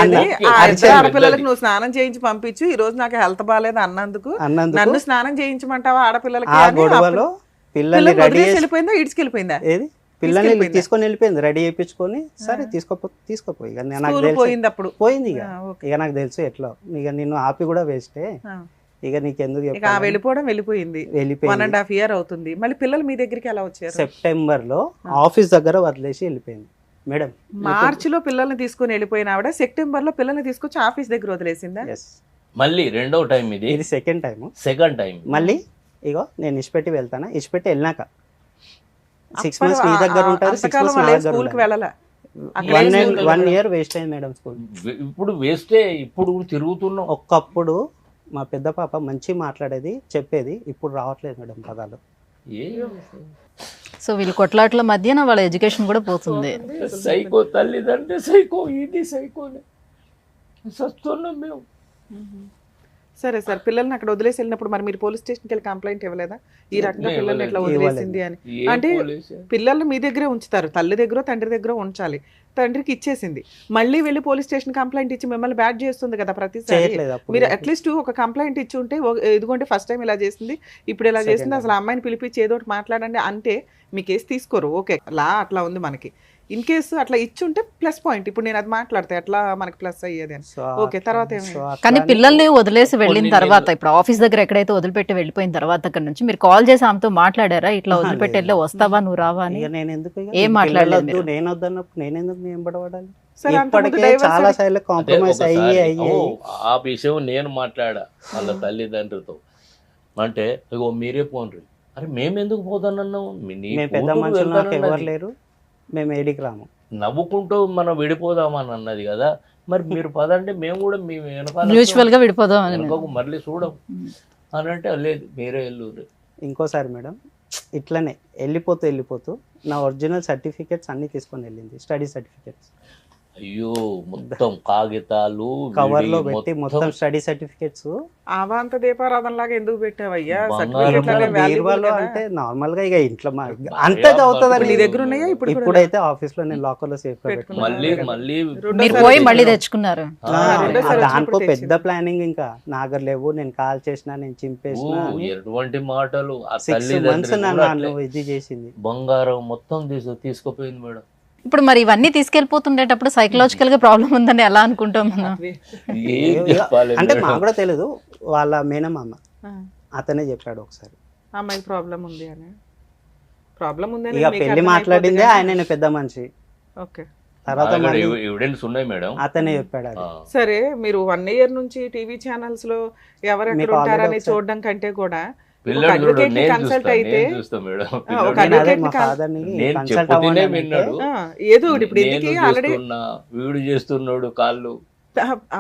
ఆ అరిచాను. ఇద్దరు ఆడపిల్లలకి నువ్వు స్నానం చేయించి పంపించు, ఈ రోజు నాకు హెల్త్ బాగాలేదు అన్నందుకు నన్ను స్నానం చేయించమంటావా ఆడపిల్లలకి ఆ అని గొడవలో పిల్లల్ని రెడీ వదిలేసి చేసి వెళ్ళిపోయిందా? ఇడ్చుకెళ్ళిపోయిందా? ఏది పిల్లల్ని తీసుకొని వెళ్ళిపోయింది రెడీ చేయించుకొని. సరే తీసుకోపోయి ఇక నాకు స్కూల్ తెలుసు పోయింది అప్పుడు. పోయింది. ఇక ఆ, ఓకే. ఇక నాకు తెలుసు ఎట్లా ఇక నిన్ను ఆపి కూడా వేస్టే. ఆ. ఇక నీకెందుకు ఇక ఆ చెప్పాలి? వెళ్ళిపోవడం వెళ్ళిపోయింది. వెళ్ళిపోయింది. 1.5 year అవుతుంది. మళ్ళీ పిల్లలు మీ దగ్గరికి ఎలా వచ్చారు? సెప్టెంబర్లో ఆఫీస్ దగ్గర వదిలేసి వెళ్ళిపోయింది మేడం. మార్చిలో పిల్లల్ని తీసుకుని వెళ్ళిపోయిన ఆవిడ సెప్టెంబర్ లో పిల్లల్ని తీసుకొచ్చి ఆఫీస్ దగ్గర వదిలేసిందా? ఎస్ మళ్ళీ రెండో టైం ఇది ఇది సెకండ్ టైం. సెకండ్ టైం మళ్ళీ ఇగో నేను ఇచ్చిపెట్టి వెళ్తానా, ఇచ్చిపెట్టి వెళ్ళినాక 6 months నీ దగ్గర ఉంటారు, 6 months నా దగ్గర స్కూల్ కి వెళ్ళాలా? అక్కడ 1 year వేస్ట్ అయింది మేడం స్కూల్. ఇప్పుడు వేస్తే ఇప్పుడు తిరుగుతున్నాం. ఒకప్పుడు మా పెద్ద పాప మంచి మాట్లాడేది చెప్పేది, ఇప్పుడు రావట్లేదు మేడం పదాలు. ఏ సో వీళ్ళు కొట్లాట్ల మధ్యన వాళ్ళ ఎడ్యుకేషన్ కూడా పోతుంది. సైకో తల్లిదండ్రి సైకో, ఇది సైకోనే సస్తున్నాం మేము. సరే సార్, పిల్లల్ని అక్కడ వదిలేసి వెళ్ళినప్పుడు మరి మీరు పోలీస్ స్టేషన్కి వెళ్ళి కంప్లైంట్ ఇవ్వలేదా ఈ రకంగా నేను పిల్లల్ని ఇట్లా ఇవ్వలేదు. వదిలేసింది అని? ఏ అంటే పోలీసు? పిల్లల్ని మీ దగ్గరే ఉంచుతారు, తల్లి దగ్గర తండ్రి దగ్గర ఉంచాలి. తండ్రికి ఇచ్చేసింది, మళ్ళీ వెళ్ళి పోలీస్ స్టేషన్ కంప్లైంట్ ఇచ్చి మిమ్మల్ని బ్యాడ్ చేస్తుంది కదా ప్రతిసారి. చేయట్లేదు అప్పుడు. మీరు అట్లీస్ట్ ఒక కంప్లైంట్ ఇచ్చి ఉంటే ఇదిగోంటే ఫస్ట్ టైం ఇలా చేసింది, ఇప్పుడు ఇలా చేసింది, అసలు అమ్మాయిని పిలిపించి ఏదో ఒకటి మాట్లాడండి అంటే మీ కేసు తీసుకోరు. ఓకే లా అట్లా ఉంది మనకి. ఇన్ కేసు అట్లా ఇచ్చుంటే ప్లస్ పాయింట్. ఇప్పుడు నేను అది మాట్లాడితే ఎట్లా మనకి ప్లస్ అయ్యేది అని. ఓకే, తర్వాత ఏమైంది? కానీ పిల్లల్ని వదిలేసి వెళ్ళిన తర్వాత ఇప్పుడు ఆఫీస్ దగ్గర ఎక్కడైతే వదిలిపెట్టి వెళ్ళిపోయిన తర్వాత అక్కడ నుంచి మీరు కాల్ చేసి ఆమెతో మాట్లాడారా ఇట్లా వదిలిపెట్టి వెళ్ళి వస్తావా నువ్వు రావా అని? ఇక నేను ఎందుకు ఇక ఏం మాట్లాడలేదు పిల్లలు వద్దు, నేను వద్దన్నప్పుడు నేను ఎందుకు నేను పడబడాలి? సరే, అంతకుముందు ఇప్పటికే divorce చాలా అని- సార్లు అదే కాంప్రమైజ్ ఒకసారి, అయ్యి ఆ విషయం నేను మాట్లాడా వాళ్ళ తల్లిదండ్రులతో. అంటే ఇగో మీరే పోన్రి. అరే మేము ఎందుకు పోతానన్నావు? మేము పెద్ద మనుషులు నాకు ఎవరు లేరు, మేము ఏడికి రాము. నవ్వుకుంటూ మనం విడిపోదామని అన్నది కదా. మరి మీరు పదంటే మేము కూడా మీ మ్యూచువల్ గా విడిపోదాం అని. వెనుకకు మళ్ళీ చూడం అని అంటే లేదు మీరే వెళ్ళు. ఇంకోసారి మేడం ఇట్లనే వెళ్ళిపోతూ నా ఒరిజినల్ సర్టిఫికేట్స్ అన్నీ తీసుకొని వెళ్ళింది, స్టడీ సర్టిఫికేట్స్ అయ్యో మొత్తం కాగితాలు కవర్లో విడి పెట్టి మొత్తం స్టడీ సర్టిఫికేట్స్ ఆవాంత దీపారాధన లాగా ఎందుకు పెట్టావయ్యా? బంగారం సర్టిఫికెట్ బీరువాలో అంటే నార్మల్ గా ఇక ఇంట్లో అంతే అవుతుందని. నీ దగ్గర ఉన్నాయా ఇప్పుడు? ఇప్పుడైతే ఆఫీస్ లో నేను లాకర్ లో సేఫ్ గా పెట్టుకున్నా. పెట్టుకున్నాను. మళ్ళీ మీరు పోయి మళ్ళీ తెచ్చుకున్నారు. రెండోసారి దానికో వచ్చినప్పుడు పెద్ద ప్లానింగ్, ఇంకా నాగర్ లేవు, నేను కాల్ చేసిన, నేను చింపేసిన అని ఎటువంటి మాటలు ఆ 6 months తల్లిదండ్రులు కూడా నన్ను అట్లే ఇది చేసింది. బంగారం మొత్తం తీసుకుపోయింది మేడం. ఇప్పుడు మరి ఇవన్నీ తీసుకెళ్ళిపోతుండేటప్పుడు సైకలాజికల్ గా ప్రాబ్లం ఉందని ఎలా అనుకుంటాం మనం? ఏం చెప్పాలి అంటే మేడం? మాకు కూడా తెలియదు, వాళ్ళ మేనమామ ఆ, అతనే చెప్పాడు ఒకసారి. అమ్మాయికి ప్రాబ్లం ఉంది అని. ప్రాబ్లం ఉందని ఇక మీకు పెళ్లి అర్థమైపోతుంది మాట్లాడిందే కానీ- ఆయన పెద్ద మనిషి, ఓకే. తర్వాత అక్కడ మళ్ళీ ఎవిడెన్స్ ఉన్నాయి మేడం. అతనే చెప్పాడు అది. సరే, మీరు 1 year నుంచి టీవీ ఛానల్స్ లో ఎవరెక్కడ మీకు already ఉంటారని ఒకసారి- చూడడం కంటే కూడా పిల్లడు చూడు, advocate ని నేను consult చూస్తా, అయితే- నేను చూస్తా మేడం. ఒక పిల్లడు నేను అదే advocate మా ని కాల్- ఫాదర్ ని నేను కన్సల్ట్ చెప్పుతూనే అవ్వమంటే విన్నాడు. ఏదో ఒకటి ఇప్పుడు నేను ఎందుకు ఆల్రెడీ చేస్తున్నా, వీడు చేస్తున్నాడు కాళ్ళు.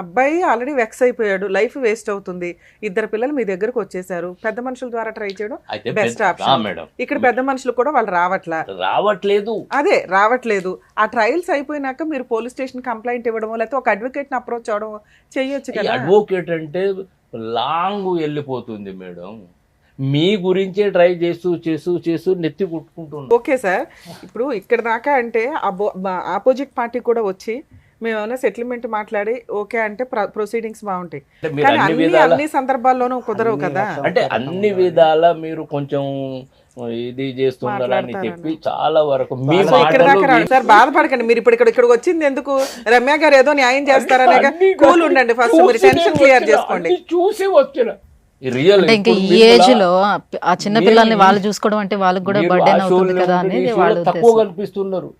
అబ్బాయి ఆల్రెడీ వెక్స్ అయిపోయాడు, లైఫ్ వేస్ట్ అవుతుంది. 2 పిల్లలు మీ దగ్గరకు వచ్చేసారు, పెద్ద మనుషుల ద్వారా ట్రై చేయడం అయితే బెస్ట్ ఆ ఆప్షన్. మేడం ఇక్కడ పెద్ద మనుషులు కూడా వాళ్ళు రావట్లా, రావట్లేదు. అదే రావట్లేదు. ఆ ట్రయల్స్ అయిపోయినాక మీరు పోలీస్ స్టేషన్ కంప్లైంట్ ఇవ్వడమో లేకపోతే ఒక అడ్వకేట్ ని అప్రోచ్ అవడం చేయొచ్చు కదా. అడ్వకేట్ అంటే లాంగ్ వెళ్ళిపోతుంది మేడం. మీ గురించే ట్రై చేస్తూ నెత్తి కుట్టుకుంటున్నాం. ఓకే సార్, ఇప్పుడు ఇక్కడ దాకా అంటే ఆపోజిట్ పార్టీ కూడా వచ్చి మేము ఏమైనా సెటిల్మెంట్ మాట్లాడి ఓకే అంటే ప్రొసీడింగ్స్ బాగుంటాయి. అంటే మీరు కానీ అన్ని విధాల అన్ని సందర్భాల్లోనూ కుదరవు కదా. అంటే అన్ని విధాల మీరు కొంచెం ఇది చేస్తున్నారని చెప్పి చాలా వరకు మీ సో ఇక్కడ మాటలు దాకా రాదు సార్, బాధపడకండి. మీరు ఇప్పుడు ఇక్కడికి వచ్చింది ఎందుకు? రమ్య గారు ఏదో న్యాయం చేస్తారనే అన్ని కూల్ ఉండండి. ఫస్ట్ మీరు టెన్షన్ క్లియర్ చేసుకోండి. అన్ని చూసి వచ్చిన రియల్ అంటే ఇంకా ఈ ఏజ్ లో ఆ చిన్న పిల్లల్ని వాళ్ళు చూసుకోవడం అంటే వాళ్ళకి కూడా బర్డెన్ అవుతుంది కదా అనేది వాళ్ళ తక్కువ ఉద్దేశం. కనిపిస్తున్నారు.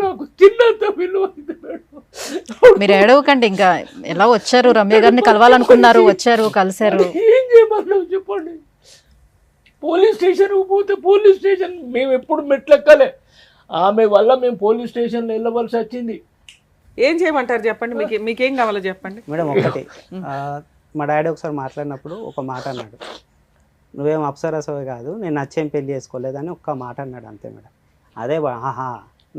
నాకు చిన్నంత విలువ ఉంది మేడం. మీరు ఏడవకండి, ఇంకా ఎలా వచ్చారు? రమ్య గారిని కలవాలనుకున్నారు, వచ్చారు, కలిశారు. ఏం చేయమన్నావు చెప్పండి. పోలీస్ స్టేషన్ పోతే పోలీస్ స్టేషన్ మేము ఎప్పుడు మెట్లెక్కలే. ఆమె వల్ల మేము పోలీస్ స్టేషన్ వెళ్ళవలసి వచ్చింది. ఏం చేయమంటారు చెప్పండి, మీకేం కావాలో చెప్పండి. మేడం ఒకటి, మా డాడీ ఒకసారి మాట్లాడినప్పుడు ఒక మాట అన్నాడు, నువ్వేం అప్సరసవి కాదు, నేను నచ్చేం పెళ్లి చేసుకోలేదని ఒక్క మాట అన్నాడు అంతే మేడం. అదే ఆహా,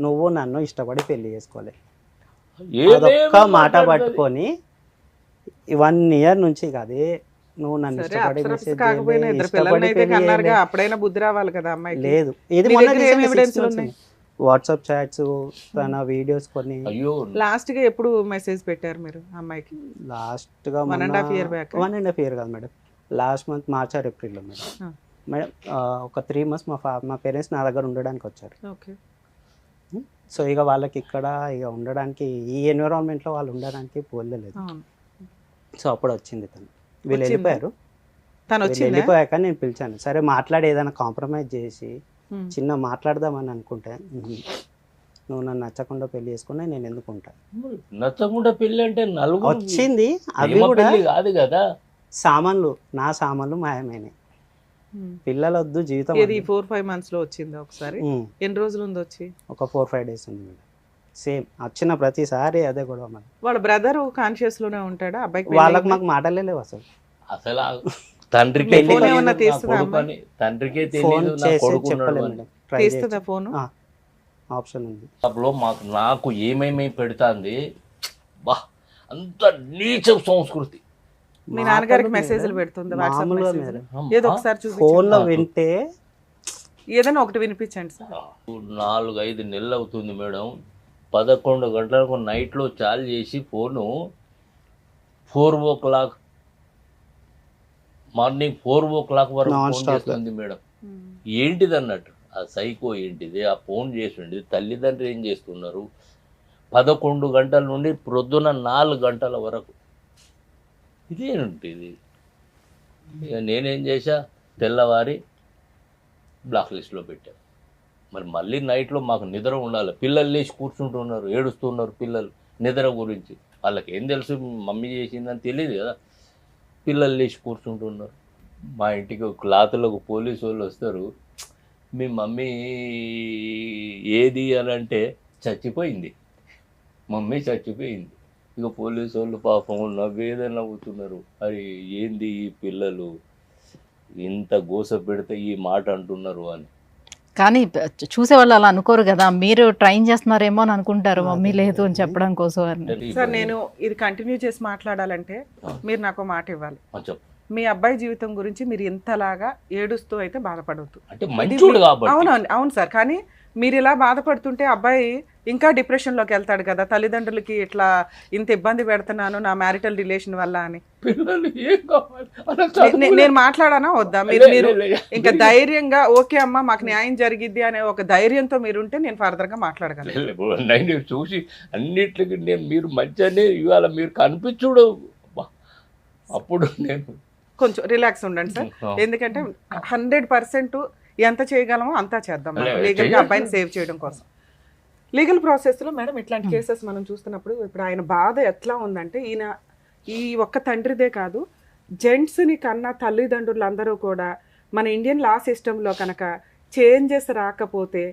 నువ్వు నన్ను ఇష్టపడి పెళ్లి చేసుకోలే, అదొక్క మాట పట్టుకొని 1 year నుంచి అదే నువ్వు నన్ను సరే, ఇష్టపడి అప్సరస message కాకపోయినా చేయలే, 2 పిల్లల్ని ఇష్టపడి అయితే పెళ్లి కన్నారుగా, చేయలే. అప్పుడైనా బుద్ధి రావాలి కదా అమ్మాయికి. లేదు, ఇది మీ మొన్న దగ్గర ఏం evidence ఉన్నాయి? వాట్సాప్ చాట్స్, తన వీడియోస్ కొన్ని అయ్యో లాస్ట్ గా ఎప్పుడు మెసేజ్ పెట్టారు మీరు అమ్మాయికి? లాస్ట్ గా 1.5 year back? 1.5 year కాదు madam, last month March are ఏప్రిల్లో మేడం. మేడం ఒక 3 months మా పేరెంట్స్ నా దగ్గర ఉండడానికి వచ్చారు. ఓకే. సో ఇక వాళ్ళకి ఇక్కడ ఇక ఉండడానికి ఈ ఎన్విరాన్మెంట్లో వాళ్ళు ఉండడానికి పోలేదు. సో అప్పుడు వచ్చింది తను, వీళ్ళు వచ్చిందా? వెళ్ళిపోయారు. తను వీళ్ళు వచ్చిందా? వెళ్ళిపోయాక నేను పిలిచాను, సరే మాట్లాడి ఏదైనా కాంప్రమైజ్ చేసి Hmm. చిన్న మాట్లాడదామని అనుకుంటే నువ్వు నన్ను నచ్చకుండా పెళ్లి చేసుకున్నా నేను ఎందుకు ఉంటా. నచ్చకుండా పెళ్లి అంటే నలుగురు వచ్చింది, అవి ప్రేమ కూడా పెళ్లి కాదు కదా. సామాన్లు, నా సామాన్లు మాయమైనాయి. పిల్లలు వద్దు, జీవితం ఇది వద్దు. 4-5 months లో వచ్చిందా ఒకసారి? ఉమ్, ఎన్ని రోజులు ఉంది వచ్చి? ఒక 4-5 days ఉంది మేడం. సేమ్ వచ్చిన ప్రతిసారి అదే గొడవ మరి. వాళ్ళ బ్రదర్ కాన్షియస్ లోనే ఉంటాడా? అబ్బాయికి వాళ్ళకి మాకు మాటలే లేవు అసలు. అసలు తండ్రికే పెళ్లి తెలియదు ఏమన్నా నా తీస్తుందా కొడుకని, తండ్రికే ఫోన్ తెలియదు నా చేసి కొడుకున్నాడు చెప్పలేదు అని. మేడం, ట్రై తీస్తుందా ఫోన్? ఆప్షన్ ఉంది. లో నాకు ఏమేమి పెడతాంది, బా అంత నీచ సంస్కృతి. మీ నాన్నగారికి మాటలు మెసేజ్లు మేడం, పెడుతుంది వాట్సాప్ మామూలుగా మెసేజ్? మేడం. ఏదో ఒకసారి ఫోన్ లో చూపించండి, వింటే ఏదైనా ఒకటి వినిపించండి సార్. 4-5 నెలలు అవుతుంది మేడం. 11 గంటలకు నైట్లో చాలు చేసి ఫోను 4 o'clock మార్నింగ్ 4 o'clock వరకు ఫోన్ Non-stop. చేస్తుంది మేడం. ఏంటిది అన్నట్టు ఆ సైకో ఏంటిది, ఆ ఫోన్ చేసింది. తల్లిదండ్రులు ఏం చేస్తున్నారు? 11 గంటల నుండి ప్రొద్దున 4 గంటల వరకు ఇదేంటిది? ఇక నేనేం చేశా, తెల్లవారి బ్లాక్ లిస్ట్లో పెట్టాను. మరి మళ్ళీ నైట్లో మాకు నిద్ర ఉండాలి. పిల్లలు లేచి కూర్చుంటున్నారు, ఏడుస్తున్నారు పిల్లలు నిద్ర గురించి. వాళ్ళకి ఏం తెలుసు మమ్మీ చేసిందని తెలియదు కదా. పిల్లలు లేచి కూర్చుంటున్నారు. మా ఇంటికి క్లాతులకు పోలీసు వాళ్ళు వస్తారు, మీ మమ్మీ ఏది అని అంటే చచ్చిపోయింది, మమ్మీ చచ్చిపోయింది. ఇక పోలీసు వాళ్ళు పాపం నవ్వేదే నవ్వుతున్నారు. అరే ఏంది ఈ పిల్లలు ఇంత గోస పెడితే ఈ మాట అంటున్నారు అని. కానీ చూసే వాళ్ళు అలా అనుకోరు కదా, మీరు ట్రైన్ చేస్తున్నారేమో అని అనుకుంటారు మమ్మీ లేదు అని చెప్పడం కోసం అని. అంటే సార్ నేను ఇది కంటిన్యూ చేసి మాట్లాడాలంటే మీరు నాకు ఒక మాట ఇవ్వాలి. చెప్పు. మీ అబ్బాయి జీవితం గురించి మీరు ఇంతలాగా ఏడుస్తూ అయితే బాధపడవద్దు. అంటే మంచోడు కాబట్టి. అవునవును అవును సార్, కానీ మీరు ఇలా బాధపడుతుంటే అబ్బాయి ఇంకా డిప్రెషన్లోకి వెళ్తాడు కదా, తల్లిదండ్రులకి ఇట్లా ఇంత ఇబ్బంది పెడుతున్నాను నా మ్యారిటల్ రిలేషన్ వల్ల అని. పిల్లలు ఏం కావాలి అలా నేను మాట్లాడానా వద్దా? మీరు ఇంకా ధైర్యంగా ఓకే అమ్మా మాకు న్యాయం జరిగిద్ది అనే ఒక ధైర్యంతో మీరు ఉంటే నేను ఫర్దర్ గా మాట్లాడగలను. నేను చూసి అన్నిటికి మీరు మంచిగానే ఇవాళ మీరు కనిపించుడు అప్పుడు నేను కొంచెం రిలాక్స్ ఉండండి సార్, ఎందుకంటే 100% ఎంత చేయగలమో అంతా చేద్దాం లీగల్ గా అబ్బాయిని సేవ్ చేయడం కోసం. లీగల్ ప్రాసెస్ లో మేడం ఇట్లాంటి కేసెస్ మనం చూస్తున్నప్పుడు ఇప్పుడు ఆయన బాధ ఎట్లా ఉందంటే, ఈయన ఈ ఒక్క తండ్రిదే కాదు జెంట్స్ని కన్నా తల్లిదండ్రులందరూ కూడా మన ఇండియన్ లా సిస్టంలో కనుక చేంజెస్ రాకపోతే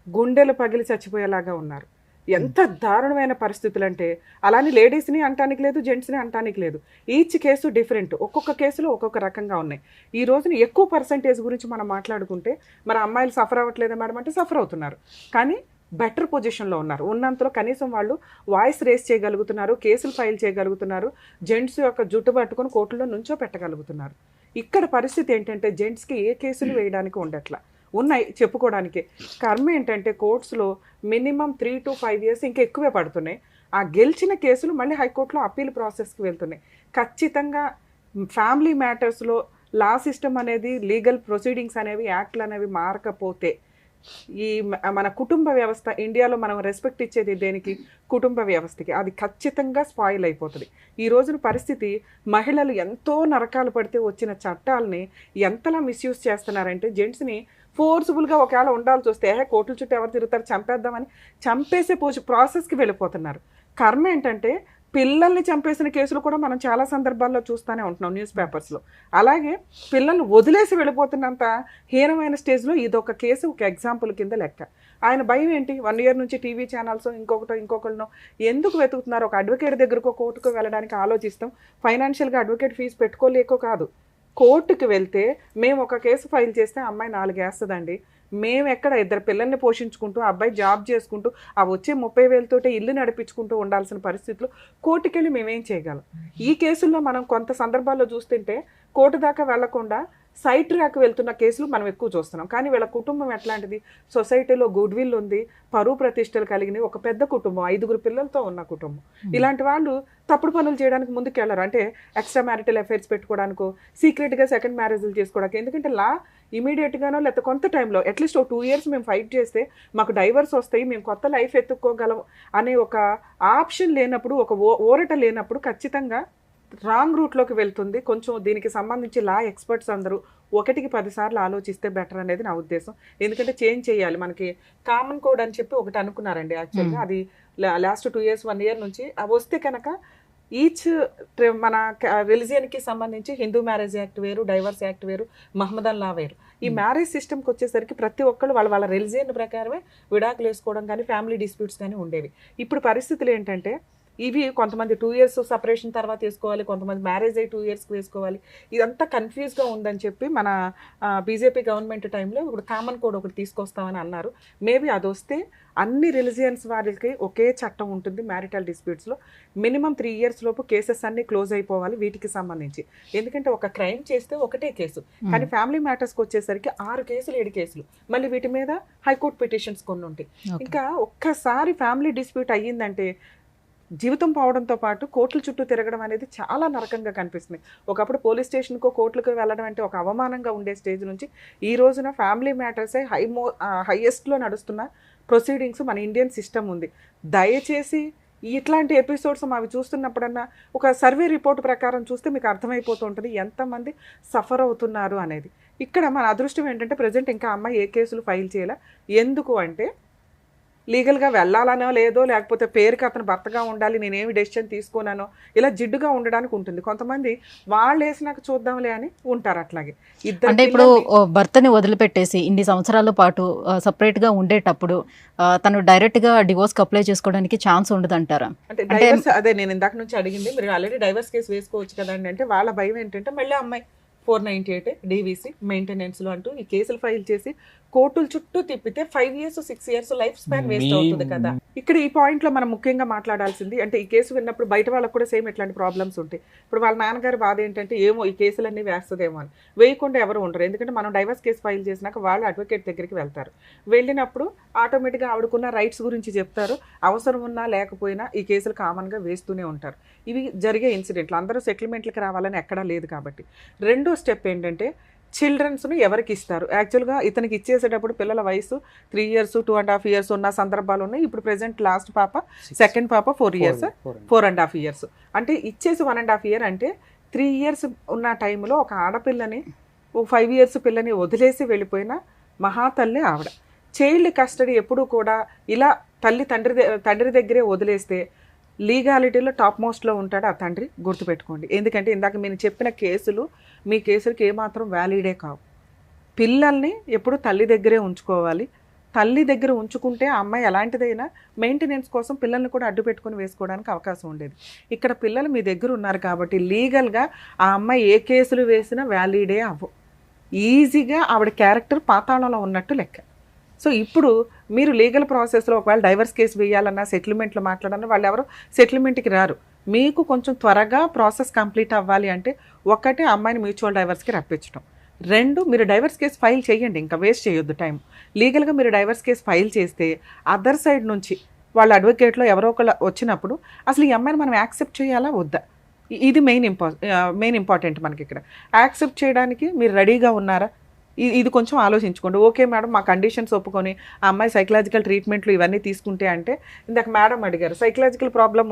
గుండెలు పగిలి చచ్చిపోయేలాగా ఉన్నారు. ఎంత దారుణమైన పరిస్థితులు అంటే, అలానే లేడీస్ని అంటానికి లేదు, జెంట్స్ని అంటానికి లేదు. ఈచ్ కేసు డిఫరెంట్, ఒక్కొక్క కేసులో ఒక్కొక్క రకంగా ఉన్నాయి. ఈ రోజున ఎక్కువ పర్సంటేజ్ గురించి మనం మాట్లాడుకుంటే మన అమ్మాయిలు సఫర్ అవ్వట్లేదా మేడం అంటే సఫర్ అవుతున్నారు, కానీ బెటర్ పొజిషన్లో ఉన్నారు. ఉన్నంతలో కనీసం వాళ్ళు వాయిస్ రేస్ చేయగలుగుతున్నారు, కేసులు ఫైల్ చేయగలుగుతున్నారు, జెంట్స్ యొక్క జుట్టు పట్టుకొని కోర్టులో నుంచో పెట్టగలుగుతున్నారు. ఇక్కడ పరిస్థితి ఏంటంటే జెంట్స్కి ఏ కేసులు వేయడానికి ఉండట్లా, ఉన్నాయి చెప్పుకోవడానికి. కర్మ ఏంటంటే కోర్ట్స్లో మినిమం 3 to 5 years ఇంకా ఎక్కువే పడుతున్నాయి. ఆ గెలిచిన కేసులు మళ్ళీ హైకోర్టులో అప్పీల్ ప్రాసెస్కి వెళ్తున్నాయి. ఖచ్చితంగా ఫ్యామిలీ మ్యాటర్స్లో లా సిస్టమ్ అనేది, లీగల్ ప్రొసీడింగ్స్ అనేవి, యాక్ట్లు అనేవి మారకపోతే ఈ మన కుటుంబ వ్యవస్థ, ఇండియాలో మనం రెస్పెక్ట్ ఇచ్చేది దేనికి? కుటుంబ వ్యవస్థకి. అది ఖచ్చితంగా స్పాయిల్ అయిపోతుంది. ఈ రోజున పరిస్థితి మహిళలు ఎంతో నరకాలు పడితే వచ్చిన చట్టాలని ఎంతలా మిస్యూజ్ చేస్తున్నారంటే, జెంట్స్ని ఫోర్స్ఫుల్గా ఒకవేళ ఉండాల్సి వస్తే కోర్టుల చుట్టూ ఎవరు తిరుగుతారు చంపేద్దామని చంపేసే ప్రాసెస్కి వెళ్ళిపోతున్నారు. కర్మ ఏంటంటే పిల్లల్ని చంపేసిన కేసులు కూడా మనం చాలా సందర్భాల్లో చూస్తూనే ఉంటున్నాం న్యూస్ పేపర్స్లో. అలాగే పిల్లల్ని వదిలేసి వెళ్ళిపోతున్నంత హీనమైన స్టేజ్లో ఇదొక కేసు, ఒక ఎగ్జాంపుల్ కింద లెక్క. ఆయన భయం ఏంటి? 1 year నుంచి టీవీ ఛానల్స్ ఇంకొకరినో ఎందుకు వెతుకుతున్నారు? ఒక అడ్వకేట్ దగ్గరకు కోర్టుకు వెళ్ళడానికి ఆలోచిస్తాం, ఫైనాన్షియల్గా అడ్వకేట్ ఫీజు పెట్టుకోలేకో కాదు. కోర్టుకు వెళ్తే మేము ఒక కేసు ఫైల్ చేస్తే అమ్మాయి 4 వేస్తుందండి. మేము ఎక్కడ 2 పిల్లల్ని పోషించుకుంటూ, అబ్బాయి జాబ్ చేసుకుంటూ, ఆ వచ్చే 30,000తోటే ఇల్లు నడిపించుకుంటూ ఉండాల్సిన పరిస్థితులు కోర్టుకెళ్ళి మేమేం చేయగలం? ఈ కేసుల్లో మనం కొంత సందర్భాల్లో చూస్తుంటే కోర్టు దాకా వెళ్లకుండా సైట్ ట్రాక్ వెళ్తున్న కేసులు మనం ఎక్కువ చూస్తున్నాం. కానీ వీళ్ళ కుటుంబం ఎట్లాంటిది? సొసైటీలో గుడ్ విల్ ఉంది, పరువు ప్రతిష్టలు కలిగిన ఒక పెద్ద కుటుంబం, 5 పిల్లలతో ఉన్న కుటుంబం. ఇలాంటి వాళ్ళు తప్పుడు పనులు చేయడానికి ముందుకెళ్ళరు. అంటే ఎక్స్ట్రా మ్యారిటల్ అఫైర్స్ పెట్టుకోవడానికో, సీక్రెట్గా సెకండ్ మ్యారేజ్లు చేసుకోవడానికి. ఎందుకంటే లా ఇమీడియట్గానో లేకపోతే కొంత టైంలో అట్లీస్ట్ 2 years మేము ఫైట్ చేస్తే మాకు డైవర్స్ వస్తాయి, మేము కొత్త లైఫ్ ఎత్తుక్కోగలం అనే ఒక ఆప్షన్ లేనప్పుడు, ఒక ఊరట లేనప్పుడు ఖచ్చితంగా రాంగ్ రూట్లోకి వెళ్తుంది. కొంచెం దీనికి సంబంధించి లా ఎక్స్పర్ట్స్ అందరూ 1కి 10 సార్లు ఆలోచిస్తే బెటర్ అనేది నా ఉద్దేశం. ఎందుకంటే చేంజ్ చేయాలి. మనకి కామన్ కోడ్ అని చెప్పి ఒకటి అనుకున్నారండి యాక్చువల్గా, అది లాస్ట్ 2 years 1 year నుంచి అవి వస్తే కనుక ఈచ్ మన రిలిజియన్కి సంబంధించి హిందూ మ్యారేజ్ యాక్ట్ వేరు, డైవర్స్ యాక్ట్ వేరు, మహమ్మదన్ లా వేరు. ఈ మ్యారేజ్ సిస్టమ్కి వచ్చేసరికి ప్రతి ఒక్కళ్ళు వాళ్ళ రిలిజియన్ ప్రకారమే విడాకులు వేసుకోవడం కానీ, ఫ్యామిలీ డిస్ప్యూట్స్ కానీ ఉండేవి. ఇప్పుడు పరిస్థితులు ఏంటంటే ఇవి కొంతమంది 2 years సపరేషన్ తర్వాత వేసుకోవాలి, కొంతమంది మ్యారేజ్ అయ్యి 2 yearsకి వేసుకోవాలి. ఇదంతా కన్ఫ్యూజ్గా ఉందని చెప్పి మన బీజేపీ గవర్నమెంట్ టైంలో ఇప్పుడు కామన్ కోడ్ ఒకటి తీసుకొస్తామని అన్నారు. మేబీ అది వస్తే అన్ని రిలిజియన్స్ వారికి ఒకే చట్టం ఉంటుంది మ్యారిటల్ డిస్ప్యూట్స్లో. మినిమం 3 years లోపు కేసెస్ అన్నీ క్లోజ్ అయిపోవాలి వీటికి సంబంధించి. ఎందుకంటే ఒక క్రైమ్ చేస్తే ఒకటే కేసు, కానీ ఫ్యామిలీ మ్యాటర్స్కి వచ్చేసరికి 6 కేసులు 7 కేసులు, మళ్ళీ వీటి మీద హైకోర్టు పిటిషన్స్ కొన్ని ఉంటాయి. ఇంకా ఒక్కసారి ఫ్యామిలీ డిస్ప్యూట్ అయ్యిందంటే జీవితం పోవడంతో పాటు కోర్టుల చుట్టూ తిరగడం అనేది చాలా నరకంగా కనిపిస్తుంది. ఒకప్పుడు పోలీస్ స్టేషన్కో కోర్టులకు వెళ్ళడం అంటే ఒక అవమానంగా ఉండే స్టేజ్ నుంచి ఈ రోజున ఫ్యామిలీ మ్యాటర్సే హైయెస్ట్లో నడుస్తున్న ప్రొసీడింగ్స్ మన ఇండియన్ సిస్టమ్ ఉంది. దయచేసి ఇట్లాంటి ఎపిసోడ్స్ అవి చూస్తున్నప్పుడన్నా ఒక సర్వే రిపోర్ట్ ప్రకారం చూస్తే మీకు అర్థమైపోతూ ఉంటుంది ఎంతమంది సఫర్ అవుతున్నారు అనేది. ఇక్కడ మన అదృష్టం ఏంటంటే ప్రజెంట్ ఇంకా అమ్మాయి ఏ కేసులు ఫైల్ చేయాల. ఎందుకు అంటే లీగల్గా వెళ్ళాలనో లేదో, లేకపోతే పేరుకి అతను భర్తగా ఉండాలి, నేనేమి డెసిషన్ తీసుకున్నానో, ఇలా జిడ్డుగా ఉండడానికి ఉంటుంది. కొంతమంది వాళ్ళు వేసినాక చూద్దాంలే అని ఉంటారు. అట్లాగే ఇద్దరు అంటే ఇప్పుడు పిల్లల్ని- భర్తని వదిలిపెట్టేసి ఇన్ని సంవత్సరాల పాటు సపరేట్గా ఉండేటప్పుడు తను డైరెక్ట్గా డివోర్స్కి అప్లై చేసుకోవడానికి ఛాన్స్ ఉండదంటారా? అంటే డైవర్స్, అదే నేను ఇందాక నుంచి అడిగింది, మీరు ఆల్రెడీ డైవర్స్ కేసు వేసుకోవచ్చు కదండి అంటే, వాళ్ళ భయం ఏంటంటే మళ్ళీ అమ్మాయి 498 డీవీసీ మెయింటెనెన్స్లో అంటూ ఈ కేసులు ఫైల్ చేసి కోర్టుల చుట్టూ తిప్పితే 5 years 6 years life span waste అవుతుంది కదా. ఇక్కడ ఈ పాయింట్ లో మనం ముఖ్యంగా మాట్లాడాల్సింది అంటే, ఈ కేసు విన్నప్పుడు బయట వాళ్ళకు కూడా సేమ్ ఇట్లాంటి ప్రాబ్లమ్స్ ఉంటాయి. ఇప్పుడు వాళ్ళ నాన్నగారి బాధ ఏంటంటే, ఏమో ఈ కేసులన్నీ వేస్తుందేమో అని. వేయకుండా ఎవరు ఉండరు, ఎందుకంటే మనం డైవర్స్ కేసు ఫైల్ చేసినాక వాళ్ళు అడ్వకేట్ దగ్గరికి వెళ్తారు. వెళ్ళినప్పుడు ఆటోమేటిక్గా ఆవిడకున్న రైట్స్ గురించి చెప్తారు. అవసరం ఉన్నా లేకపోయినా ఈ కేసులు కామన్గా వేస్తూనే ఉంటారు. ఇవి జరిగే ఇన్సిడెంట్లు, అందరూ సెటిల్మెంట్లకు రావాలని ఎక్కడా లేదు కాబట్టి. రెండో స్టెప్ ఏంటంటే, చిల్డ్రన్స్ను ఎవరికి ఇస్తారు. యాక్చువల్గా ఇతనికి ఇచ్చేసేటప్పుడు పిల్లల వయసు 3 years 2.5 years ఉన్న సందర్భాలు ఉన్నాయి. ఇప్పుడు ప్రెసెంట్ లాస్ట్ పాప, సెకండ్ పాప 4 years 4.5 years. అంటే ఇచ్చేసి 1.5 year అంటే 3 years ఉన్న టైంలో ఒక ఆడపిల్లని, ఓ 5 years పిల్లని వదిలేసి వెళ్ళిపోయిన మహాతల్లి ఆవిడ. చైల్డ్ కస్టడీ ఎప్పుడూ కూడా ఇలా తండ్రి దగ్గరే వదిలేస్తే లీగాలిటీలో టాప్ మోస్ట్లో ఉంటాడు ఆ తండ్రి, గుర్తుపెట్టుకోండి. ఎందుకంటే ఇందాక మీరు చెప్పిన కేసులు మీ కేసులకి ఏమాత్రం వ్యాలిడే కావు. పిల్లల్ని ఎప్పుడు తల్లి దగ్గరే ఉంచుకోవాలి. తల్లి దగ్గర ఉంచుకుంటే ఆ అమ్మాయి ఎలాంటిదైనా మెయింటెనెన్స్ కోసం పిల్లల్ని కూడా అడ్డు పెట్టుకొని వేసుకోవడానికి అవకాశం ఉండేది. ఇక్కడ పిల్లలు మీ దగ్గర ఉన్నారు కాబట్టి లీగల్గా ఆ అమ్మాయి ఏ కేసులు వేసినా వ్యాలిడే అవ్వవు. ఈజీగా ఆవిడ క్యారెక్టర్ పాతాళంలో ఉన్నట్టు లెక్క. సో ఇప్పుడు మీరు లీగల్ ప్రాసెస్లో ఒకవేళ డైవర్స్ కేసు వేయాలన్నా, సెటిల్మెంట్లు మాట్లాడాలన్నా, వాళ్ళు ఎవరు సెటిల్మెంట్కి రారు. మీకు కొంచెం త్వరగా ప్రాసెస్ కంప్లీట్ అవ్వాలి అంటే, ఒకటి అమ్మాయిని మ్యూచువల్ డైవర్స్కి రప్పించడం, 2 మీరు డైవర్స్ కేసు ఫైల్ చేయండి, ఇంకా వేస్ట్ చేయొద్దు టైం. లీగల్గా మీరు డైవర్స్ కేసు ఫైల్ చేస్తే అదర్ సైడ్ నుంచి వాళ్ళ అడ్వకేట్లో ఎవరో ఒకళ్ళు వచ్చినప్పుడు అసలు ఈ అమ్మాయిని మనం యాక్సెప్ట్ చేయాలా వద్దా, ఇది మెయిన్ ఇంపార్టెంట్ మనకి. ఇక్కడ యాక్సెప్ట్ చేయడానికి మీరు రెడీగా ఉన్నారా, ఇది కొంచెం ఆలోచించుకోండి. ఓకే మేడం, మా కండిషన్స్ ఒప్పుకొని ఆ అమ్మాయి సైకలాజికల్ ట్రీట్మెంట్లు ఇవన్నీ తీసుకుంటే అంటే, ఇందాక మేడం అడిగారు సైకలాజికల్ ప్రాబ్లం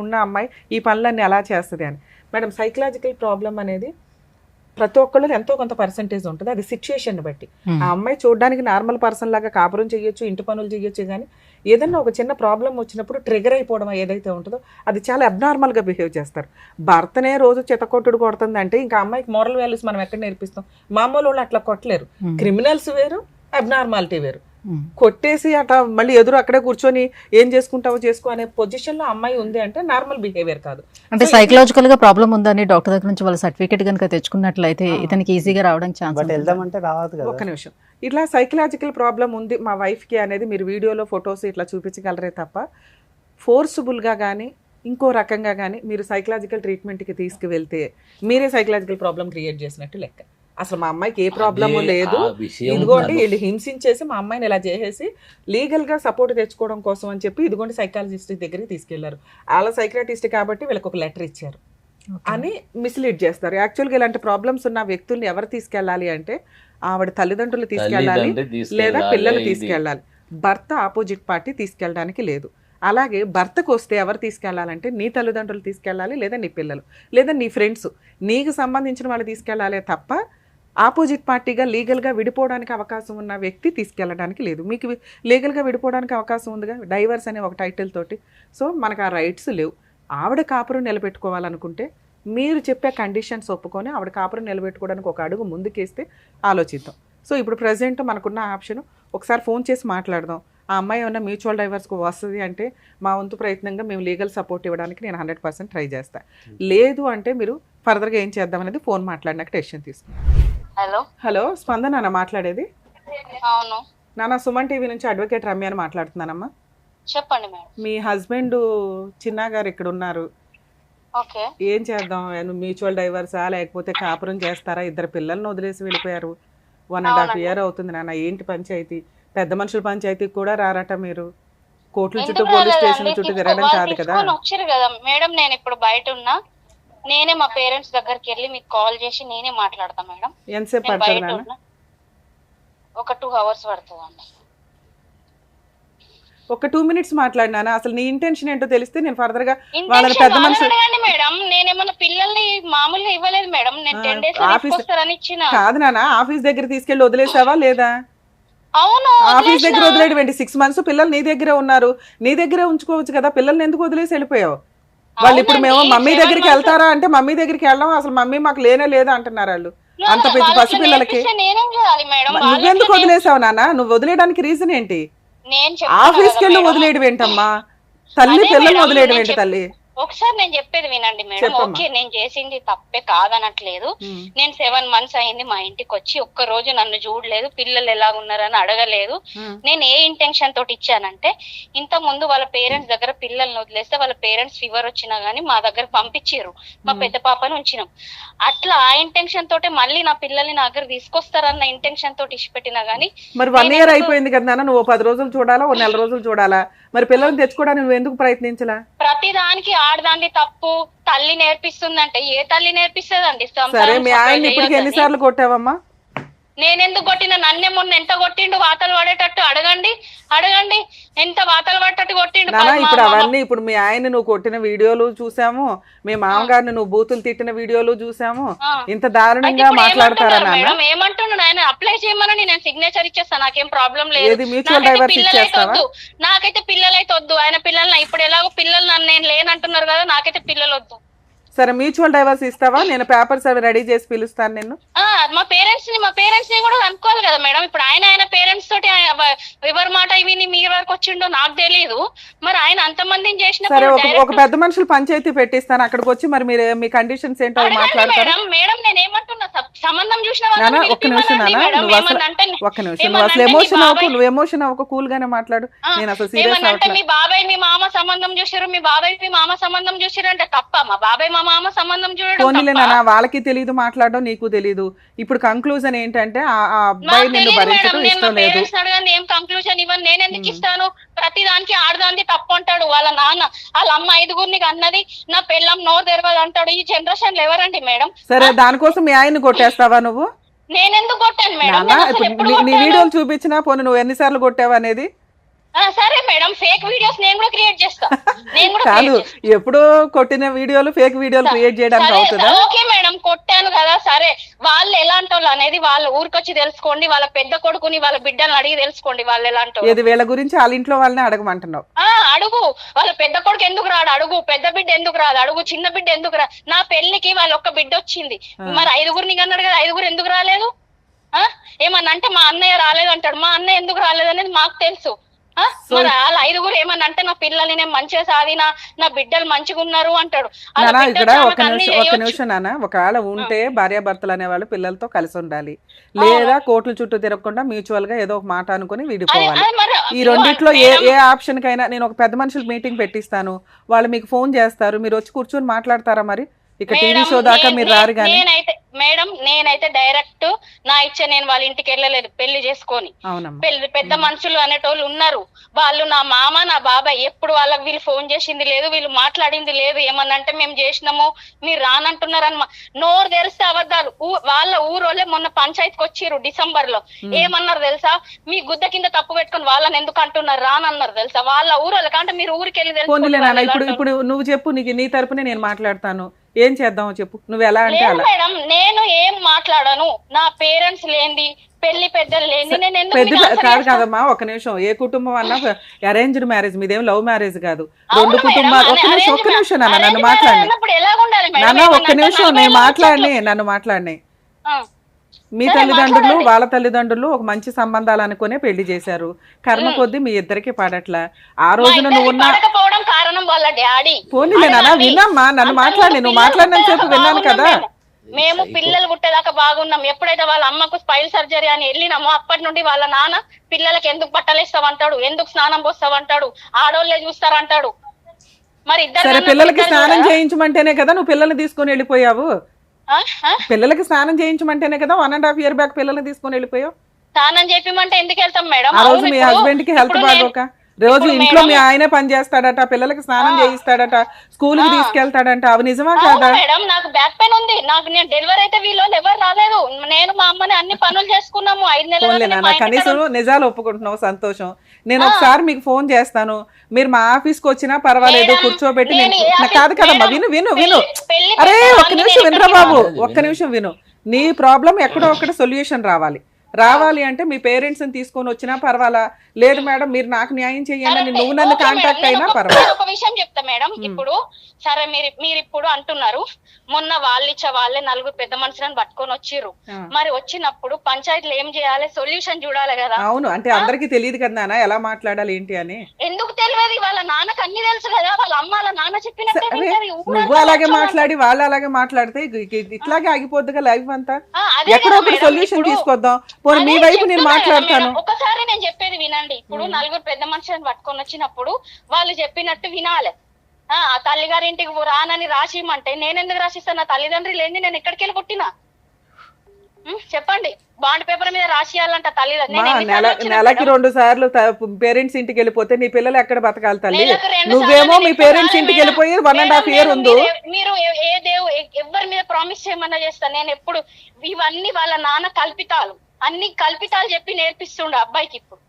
ఉన్న అమ్మాయి ఈ పనులన్నీ ఎలా చేస్తుంది అని. మేడం, సైకలాజికల్ ప్రాబ్లం అనేది ప్రతి ఒక్కళ్ళు ఎంతో కొంత పర్సంటేజ్ ఉంటుంది, అది సిచ్యుయేషన్ బట్టి. ఆ అమ్మాయి చూడడానికి నార్మల్ పర్సన్ లాగా కాపురం చేయొచ్చు, ఇంటి పనులు చేయొచ్చు, కానీ ఏదన్నా ఒక చిన్న ప్రాబ్లం వచ్చినప్పుడు ట్రిగర్ అయిపోవడం ఏదైతే ఉంటుందో అది చాలా అబ్నార్మల్గా బిహేవ్ చేస్తారు. భర్తనే రోజు చితకొట్టుడు కొడుతుంది అంటే ఇంకా అమ్మాయికి మోరల్ వాల్యూస్ మనం ఎక్కడ నేర్పిస్తాం? మామూలు వాళ్ళు అట్లా కొట్టలేరు. క్రిమినల్స్ వేరు, అబ్నార్మాలిటీ వేరు. కొట్టేసి అట్లా మళ్ళీ ఎదురు అక్కడే కూర్చొని ఏం చేసుకుంటావో చేసుకో అనే పొజిషన్లో అమ్మాయి ఉంది అంటే నార్మల్ బిహేవియర్ కాదు. అంటే సైకలాజికల్ గా ప్రాబ్లం ఉందని డాక్టర్ దగ్గర నుంచి వాళ్ళ సర్టిఫికేట్ కనుక తెచ్చుకున్నట్లయితే ఇతనికి ఈజీగా రావడానికి ఛాన్స్. బట్ వెళ్దామంటే రావద్దు కదా. ఒక్క నిమిషం, ఇట్లా సైకలాజికల్ ప్రాబ్లం ఉంది మా వైఫ్కి అనేది మీరు వీడియోలో ఫొటోస్ ఇట్లా చూపించగలరే తప్ప, ఫోర్స్ఫుల్గా కానీ ఇంకో రకంగా కానీ మీరు సైకలాజికల్ ట్రీట్మెంట్కి తీసుకువెళ్తే మీరే సైకలాజికల్ ప్రాబ్లం క్రియేట్ చేసినట్టు లెక్క. అసలు మా అమ్మాయికి ఏ ప్రాబ్లము లేదు, ఇదిగోండి వీళ్ళు హింసించేసి మా అమ్మాయిని ఇలా చేసేసి లీగల్గా సపోర్ట్ తెచ్చుకోవడం కోసం అని చెప్పి ఇదిగోండి సైకాలజిస్ట్ దగ్గరికి తీసుకెళ్లారు. వాళ్ళ సైకలాటిస్ట్ కాబట్టి వీళ్ళకి ఒక లెటర్ ఇచ్చారు అని మిస్లీడ్ చేస్తారు. యాక్చువల్గా ఇలాంటి ప్రాబ్లమ్స్ ఉన్న వ్యక్తుల్ని ఎవరు తీసుకెళ్ళాలి అంటే, ఆవిడ తల్లిదండ్రులు తీసుకెళ్ళాలి, లేదా పిల్లలు తీసుకెళ్ళాలి. భర్త ఆపోజిట్ పార్టీ తీసుకెళ్ళడానికి లేదు. అలాగే భర్తకు వస్తే ఎవరు తీసుకెళ్లాలంటే, నీ తల్లిదండ్రులు తీసుకెళ్ళాలి, లేదా నీ పిల్లలు, లేదా నీ ఫ్రెండ్స్, నీకు సంబంధించిన వాళ్ళు తీసుకెళ్లాలి తప్ప ఆపోజిట్ పార్టీగా లీగల్గా విడిపోవడానికి అవకాశం ఉన్న వ్యక్తి తీసుకెళ్ళడానికి లేదు. మీకు లీగల్గా విడిపోవడానికి అవకాశం ఉందిగా డైవర్స్ అనే ఒక టైటిల్ తోటి. సో మనకు ఆ రైట్స్ లేవు. ఆవిడ కాపురం నిలబెట్టుకోవాలనుకుంటే మీరు చెప్పే కండిషన్స్ ఒప్పుకొని ఆవిడ కాపురం నిలబెట్టుకోవడానికి ఒక అడుగు ముందుకేస్తే ఆలోచిద్దాం. సో ఇప్పుడు ప్రజెంట్ మనకున్న ఆప్షన్, ఒకసారి ఫోన్ చేసి మాట్లాడదాం. ఆ అమ్మాయి ఏమన్నా మ్యూచువల్ డైవర్స్కి వస్తుంది అంటే మా వంతు ప్రయత్నంగా మేము లీగల్ సపోర్ట్ ఇవ్వడానికి నేను 100% ట్రై చేస్తాను. లేదు అంటే మీరు ఫర్దర్గా ఏం చేద్దాం అనేది ఫోన్ మాట్లాడినాక డెసిషన్ తీసుకుంటాం. హలో స్పందన నాన్న మాట్లాడేది? అవును నాన్న, సుమన్ టీవీ నుంచి అడ్వకేట్ రమ్య అని మాట్లాడుతున్నానమ్మా. చెప్పండి మేడం. మీ హస్బెండ్ చిన్న గారు ఇక్కడ ఉన్నారు, ఓకే ఏం చేద్దాం? మ్యూచువల్ డైవర్సా లేకపోతే కాపురం చేస్తారా? 2 పిల్లల్ని వదిలేసి వెళ్ళిపోయారు, 1.5 year అవుతుంది నాన్న. ఏంటి పంచాయతీ? పెద్ద మనుషుల పంచాయతీకి కూడా రారట మీరు, కోర్టుల చుట్టూ పోలీస్ స్టేషన్ చుట్టూ తిరగడం కాదు కదా. వచ్చారు కదా మేడం, నేను ఇప్పుడు బయట ఉన్నా, నేనే మా పేరెంట్స్ దగ్గరికి వెళ్ళి మీకు కాల్ చేసి నేనే మాట్లాడతా మేడం. ఎంతసేపు పడుతుంది నాన్న? ఒక 2 hours పడుతుందండి. ఒక 2 minutes మాట్లాడినానా? అసలు నీ ఇంటెన్షన్ ఏంటో తెలిస్తే నేను ఫర్దర్ గా వాళ్ళని పెద్ద మనుషులు మేడం, నేనేమన్నా పిల్లల్ని మామూలుగా ఇవ్వలేదు మేడం, నేను 10 days వస్తారని ఇచ్చిన. కాదు నాన్న, ఆఫీస్ దగ్గర తీసుకెళ్లి వదిలేసావా లేదా? అవును ఆఫీస్ దగ్గర వదిలేడు ఏంటి? 6 months పిల్లలు నీ దగ్గరే ఉన్నారు, నీ దగ్గరే ఉంచుకోవచ్చు కదా, పిల్లల్ని ఎందుకు వదిలేసి వెళ్ళిపోయావు? వాళ్ళు ఇప్పుడు మేము మమ్మీ దగ్గరికి వెళ్తారా అంటే మమ్మీ దగ్గరికి వెళ్ళాం, అసలు మమ్మీ మాకు లేనే లేదా అంటున్నారు వాళ్ళు. అంత పెద్ద పసి పిల్లలకి నేనేం చేయాలి మేడం? నువ్వెందుకు వదిలేసావు నాన్న? నువ్వు వదిలేయడానికి రీజన్ ఏంటి? నేను ఆఫీస్కి వెళ్ళి వదిలేయడం ఏంటమ్మా? తల్లి పిల్లల్ని వదిలేయడం ఏంటి తల్లి? ఒకసారి నేను చెప్పేది వినండి మేడం. చెప్పమ్మా. ఓకే, నేను చేసింది తప్పే కాదనట్లేదు. నేను 7 months అయింది మా ఇంటికి వచ్చి, ఒక్క రోజు నన్ను చూడలేదు, పిల్లలు ఎలా ఉన్నారని అడగలేదు. నేను ఏ ఇంటెన్షన్ తోటి ఇచ్చానంటే, ఇంత ముందు వాళ్ళ పేరెంట్స్ దగ్గర పిల్లల్ని వదిలేస్తే వాళ్ళ పేరెంట్స్ ఫీవర్ వచ్చినా గానీ మా దగ్గర పంపించారు, మా పెద్ద పాపని ఉంచినాం. అట్లా ఆ ఇంటెన్షన్ తోటే మళ్ళీ నా పిల్లల్ని నా దగ్గర తీసుకొస్తారన్న ఇంటెన్షన్ తోటి ఇచ్చిపెట్టినా గానీ. మరి 1 year అయిపోయింది కదా నాన్న, నువ్వు 10 రోజులు చూడాలా, ఓ 9 రోజులు చూడాలా? మరి పిల్లల్ని తెచ్చుకోవడానికి నువ్వు ఎందుకు ప్రయత్నించలా? ప్రతి దానికి ఆడదాంది తప్పు, తల్లి నేర్పిస్తుందంటే ఏ తల్లి నేర్పిస్తుందండి? సరే, మీ ఆయన ఇప్పటికి ఎన్నిసార్లు కొట్టావమ్మా? నేనెందుకు కొట్టిన? నన్నే మొన్న ఎంత కొట్టిండు వాతలు పడేటట్టు? అడగండి అడగండి, ఎంత వాతలు పడేటట్టు కొట్టిండు. నానా ఇప్పుడు అవన్నీ, ఇప్పుడు మీ ఆయన నువ్వు కొట్టిన వీడియోలు చూసాము, మీ మామగారిని నువ్వు బూతులు తిట్టిన వీడియోలు చూసాము. ఇంత దారుణంగా మాట్లాడతారా నాన్న? ఏమంటున్నాడు ఆయన? అప్లై చేయమని నేను సిగ్నేచర్ ఇచ్చేస్తాను, నాకేం ప్రాబ్లం లేదు. ఏది మ్యూచువల్ డైవర్స్ ఇచ్చేస్తావా? నాకైతే పిల్లలైతే వద్దు. ఆయన పిల్లల్ని ఇప్పుడు ఎలాగో పిల్లలు నన్ను నేను లేనంటున్నారు కదా, నాకైతే పిల్లలు వద్దు. సరే, మ్యూచువల్ డైవర్స్ ఇస్తావా? నేను పేపర్స్ అవి రెడీ చేసి పిలుస్తాను నిన్ను. మా పేరెంట్స్ ని కూడా అనుకోవాలి కదా మేడం. ఇప్పుడు ఆయన పేరెంట్స్ తోటి ఎవరి మాట విని మీ వరకు వచ్చిండో నాకు తెలియదు. మరి ఆయన అంతమందిని చేసిన సరే, ఒక పెద్ద మనుషులు పంచాయతీ పెట్టిస్తాను, అక్కడికి వచ్చి మరి మీరు మీ కండిషన్స్ ఏంటో మాట్లాడతారు. మేడం నేను ఏమంటున్నా, సంబంధం చూసిన ఒక్క నిమిషం నాన్న, నువ్వు అసలు ఎమోషన్ అవ్వకు, కూల్ గానే మాట్లాడు. నేను అసలు సీరియస్ అవ్వట్లేదు. మీ బాబాయ్ మీ మామ సంబంధం చూసారు, మీ బాబాయ్ మీ మామ సంబంధం చూసారు అంటే తప్ప? మా బాబాయ్ మా మామ సంబంధం చూడడం పోనీలే నాన్న, వాళ్ళకి తెలియదు మాట్లాడడం, నీకు తెలీదు. ఇప్పుడు కంక్లూజన్ ఏంటంటే ఆ అబ్బాయి నిన్ను భరించడం ఇష్టం లేదు. ఏం కంక్లూజన్ ఇవ్వను, నేను ఎందుకు ఇస్తాను? ప్రతి దానికి ఆడదాన్ని తప్పు అంటాడు వాళ్ళ నాన్న. వాళ్ళ అమ్మ 5గురిని అన్నది, నా పెళ్ళం నోరు తెరవదు అంటాడు. ఈ జనరేషన్ లో ఎవరండి మేడం? సరే, దానికోసం మీ ఆయన్ని కొట్టేస్తావా నువ్వు? నేనెందుకు కొట్టాను మేడం? నీ వీడియోలు చూపించినా పోనీ నువ్వు ఎన్నిసార్లు కొట్టావు అనేది. సరే మేడం, ఫేక్ వీడియోస్ నేను కూడా క్రియేట్ చేస్తా. కాదు, ఎప్పుడో కొట్టిన వీడియోలు ఫేక్ వీడియోలు క్రియేట్ చేయడానికి అవుతుందా? ఓకే మేడం, కొట్టాను కదా. సరే, వాళ్ళు ఎలాంటి వాళ్ళు అనేది వాళ్ళ ఊరికొచ్చి తెలుసుకోండి. వాళ్ళ పెద్ద కొడుకుని వాళ్ళ బిడ్డలను అడిగి తెలుసుకోండి వాళ్ళు ఎలాంటి వాళ్ళు. ఇది వీళ్ళ గురించి వాళ్ళ ఇంట్లో వాళ్ళని అడగమంటున్నావు? అడుగు. వాళ్ళ పెద్ద కొడుకు ఎందుకు రాడు అడుగు, పెద్ద బిడ్డ ఎందుకు రాదు అడుగు, చిన్న బిడ్డ ఎందుకు రా. నా పెళ్లికి వాళ్ళ ఒక్క బిడ్డ వచ్చింది, మరి 5గురిని కన్నాడు కదా, 5గురు ఎందుకు రాలేదు? ఏమన్నా అంటే మా అన్నయ్య రాలేదు అంటాడు. మా అన్నయ్య ఎందుకు రాలేదు అనేది మాకు తెలుసు. మరి వాళ్ళ 5గురు ఏమన్నా అంటే నా పిల్లల్ని నేను మంచిగా సాధినా, నా బిడ్డలు మంచిగా ఉన్నారు అంటాడు. ఇక్కడ ఒక నిమిషం నాన్న, ఒకవేళ ఉంటే భార్యాభర్తలు అనేవాళ్ళు పిల్లలతో కలిసి ఉండాలి, లేదా కోర్టుల చుట్టూ తిరగకుండా మ్యూచువల్ గా ఏదో ఒక మాట అనుకుని విడిపోవాలి. ఈ రెండిట్లో ఏ ఆప్షన్ కైనా నేను ఒక పెద్ద మనుషులు మీటింగ్ పెట్టిస్తాను, వాళ్ళు మీకు ఫోన్ చేస్తారు, మీరు వచ్చి కూర్చొని మాట్లాడతారా? మరి ఇక టీవీ షో దాకా మీరు రారు. కానీ నేనైతే డైరెక్ట్ నా ఇచ్చే, నేను వాళ్ళ ఇంటికి వెళ్ళలేదు పెళ్లి చేసుకొని. పెద్ద మనుషులు అనేటోళ్ళు ఉన్నారు, వాళ్ళు నా మామ నా బాబాయ్. ఎప్పుడు వాళ్ళకి వీళ్ళు ఫోన్ చేసింది లేదు, వీళ్ళు మాట్లాడింది లేదు. ఏమన్నంటే మేము చేసినాము, మీరు రానంటున్నారని నోరు తెరిస్తే అబద్ధాలు. వాళ్ళ ఊరోళ్ళే మొన్న పంచాయతీకి వచ్చిర్రు డిసెంబర్ లో. ఏమన్నారు తెలుసా? మీ గుద్ద కింద తప్పు పెట్టుకుని వాళ్ళని ఎందుకు అంటున్నారు రానన్నారు తెలుసా? వాళ్ళ ఊరోళ్ళకి అంటే మీరు ఊరికి వెళ్ళి ఇప్పుడు నువ్వు చెప్పు, నీకు నీ తరపునే నేను మాట్లాడతాను, ఏం చేద్దామో చెప్పు. నువ్వు ఎలా అంటే అలా. మేడం నేను ఏం మాట్లాడను, నా పేరెంట్స్ లేంది, పెళ్లి పెద్దలు లేంది. కాదు కాదమ్మా, ఒక నిమిషం. ఏ కుటుంబం అన్నా అరేంజ్డ్ మ్యారేజ్, మీదేం లవ్ మ్యారేజ్ కాదు. 2 కుటుంబాలు. ఒక్క నిమిషం నాన్న, నన్ను మాట్లాడి నాన్న, ఒక్క నిమిషం నన్ను మాట్లాడినాయి. మీ తల్లిదండ్రులు వాళ్ళ తల్లిదండ్రులు ఒక మంచి సంబంధాలు అనుకునే పెళ్లి చేశారు. కర్మ కొద్ది మీ ఇద్దరికి పడట్లా. ఆ రోజున నువ్వు కారణం వాళ్ళ డాడీ. పోనీలే నాన్న, వినమ్మా, నన్ను మాట్లాడి, నువ్వు మాట్లాడినని చెప్పి విన్నాను కదా. మేము పిల్లలు పుట్టేదాకా బాగున్నాం. ఎప్పుడైతే వాళ్ళ అమ్మకు స్పైల్ సర్జరీ అని వెళ్ళినామో అప్పటి నుండి వాళ్ళ నాన్న పిల్లలకి ఎందుకు బట్టలేస్తావంటాడు, ఎందుకు స్నానం పోస్తావంటాడు, ఆడోళ్ళే చూస్తారంటాడు. మరి ఇద్దరు పిల్లలకి స్నానం చేయించమంటేనే కదా నువ్వు పిల్లల్ని తీసుకొని వెళ్ళిపోయావు. పిల్లలకి స్నానం చేయించమంటేనే కదా 1.5 year బ్యాక్ పిల్లల్ని తీసుకొని వెళ్ళిపోయావు. స్నానం చేపిమంటే ఎందుకు వెళ్తాం మేడం? ఆ రోజు మీ హస్బెండ్ కి హెల్త్ బాగోక, రోజు ఇంట్లో మీ ఆయనే పని చేస్తాడట, పిల్లలకి స్నానం చేయిస్తాడట, స్కూల్ కి తీసుకెళ్తాడంట. అవి నిజమా కాదా? మేడం నాకు బ్యాక్ పెయిన్ ఉంది, నాకు నేను డెలివరీ అయితే వీళ్ళు ఎవరు రాలేదు, నేను మా అమ్మని అన్ని పనులు చేసుకున్నాము 5 నెలలు. కనీసం నిజాలు ఒప్పుకుంటున్నావు, సంతోషం. నేను ఒకసారి మీకు ఫోన్ చేస్తాను, మీరు మా ఆఫీస్కి వచ్చినా పర్వాలేదు, కూర్చోబెట్టి. కాదు కదమ్మా, విను విను విను. అరే ఒక్క నిమిషం వినరా బాబు, ఒక్క నిమిషం విను. నీ ప్రాబ్లం ఎక్కడో ఒక్కడ సొల్యూషన్ రావాలి. రావాలి అంటే మీ పేరెంట్స్ ని తీసుకొని వచ్చినా పర్వాలా, లేదు మేడం మీరు నాకు న్యాయం చేయండి అని నువ్వు నన్ను కాంటాక్ట్ అయినా పర్వాలా. ఒక విషయం చెప్తా మేడం, ఇప్పుడు సరే మీరు ఇప్పుడు అంటున్నారు మొన్న వాళ్ళే 4 పెద్ద మనుషులను పట్టుకొని వచ్చిర్రు, మరి వచ్చినప్పుడు పంచాయతీలు ఏం చేయాలి, సొల్యూషన్ చూడాలి కదా. అవును, అంటే అందరికి తెలియదు కదా నాన్న ఎలా మాట్లాడాలి ఏంటి అని. ఎందుకు తెలియదు, వాళ్ళ నాన్నకు అన్ని తెలుసు కదా, వాళ్ళ అమ్మ వాళ్ళ నాన్న చెప్పినట్టే వింటది. నువ్వు అలాగే మాట్లాడి వాళ్ళు అలాగే మాట్లాడితే ఇట్లాగే ఆగిపోద్దిగా లైఫ్ అంతా. ఎక్కడో ఒక సొల్యూషన్ తీసుకొద్దాం, పోనీ మీ వైపు నేను మాట్లాడతాను. ఒకసారి నేను చెప్పేది వినండి, ఇప్పుడు 4 పెద్ద మనుషులను పట్టుకొని వచ్చినప్పుడు వాళ్ళు చెప్పినట్టు వినాలి. ఆ తల్లిగారింటికి రానని రాసిమంటే నేను ఎందుకు రాసిస్తాను, నా తల్లిదండ్రులు లేని నేను ఎక్కడికి వెళ్ళి పుట్టినా చెప్పండి. బాండ్ పేపర్ మీద రాసియాలంట నెలకి 2 సార్లు పేరెంట్స్ ఇంటికి వెళ్ళిపోతే నీ పిల్లలు ఎక్కడ బతకాలి తల్లి? నువ్వేమో మీ పేరెంట్స్ ఇంటికి వెళ్ళిపోయి 1.5 year ఉంది. మీరు ఏ ఎవరి మీద ప్రామిస్ చేయమన్నా చేస్తాను నేను. ఎప్పుడు ఇవన్నీ వాళ్ళ నాన్న కల్పితాలు, అన్ని కల్పితాలు చెప్పి నేర్పిస్తుండే అబ్బాయికి. ఇప్పుడు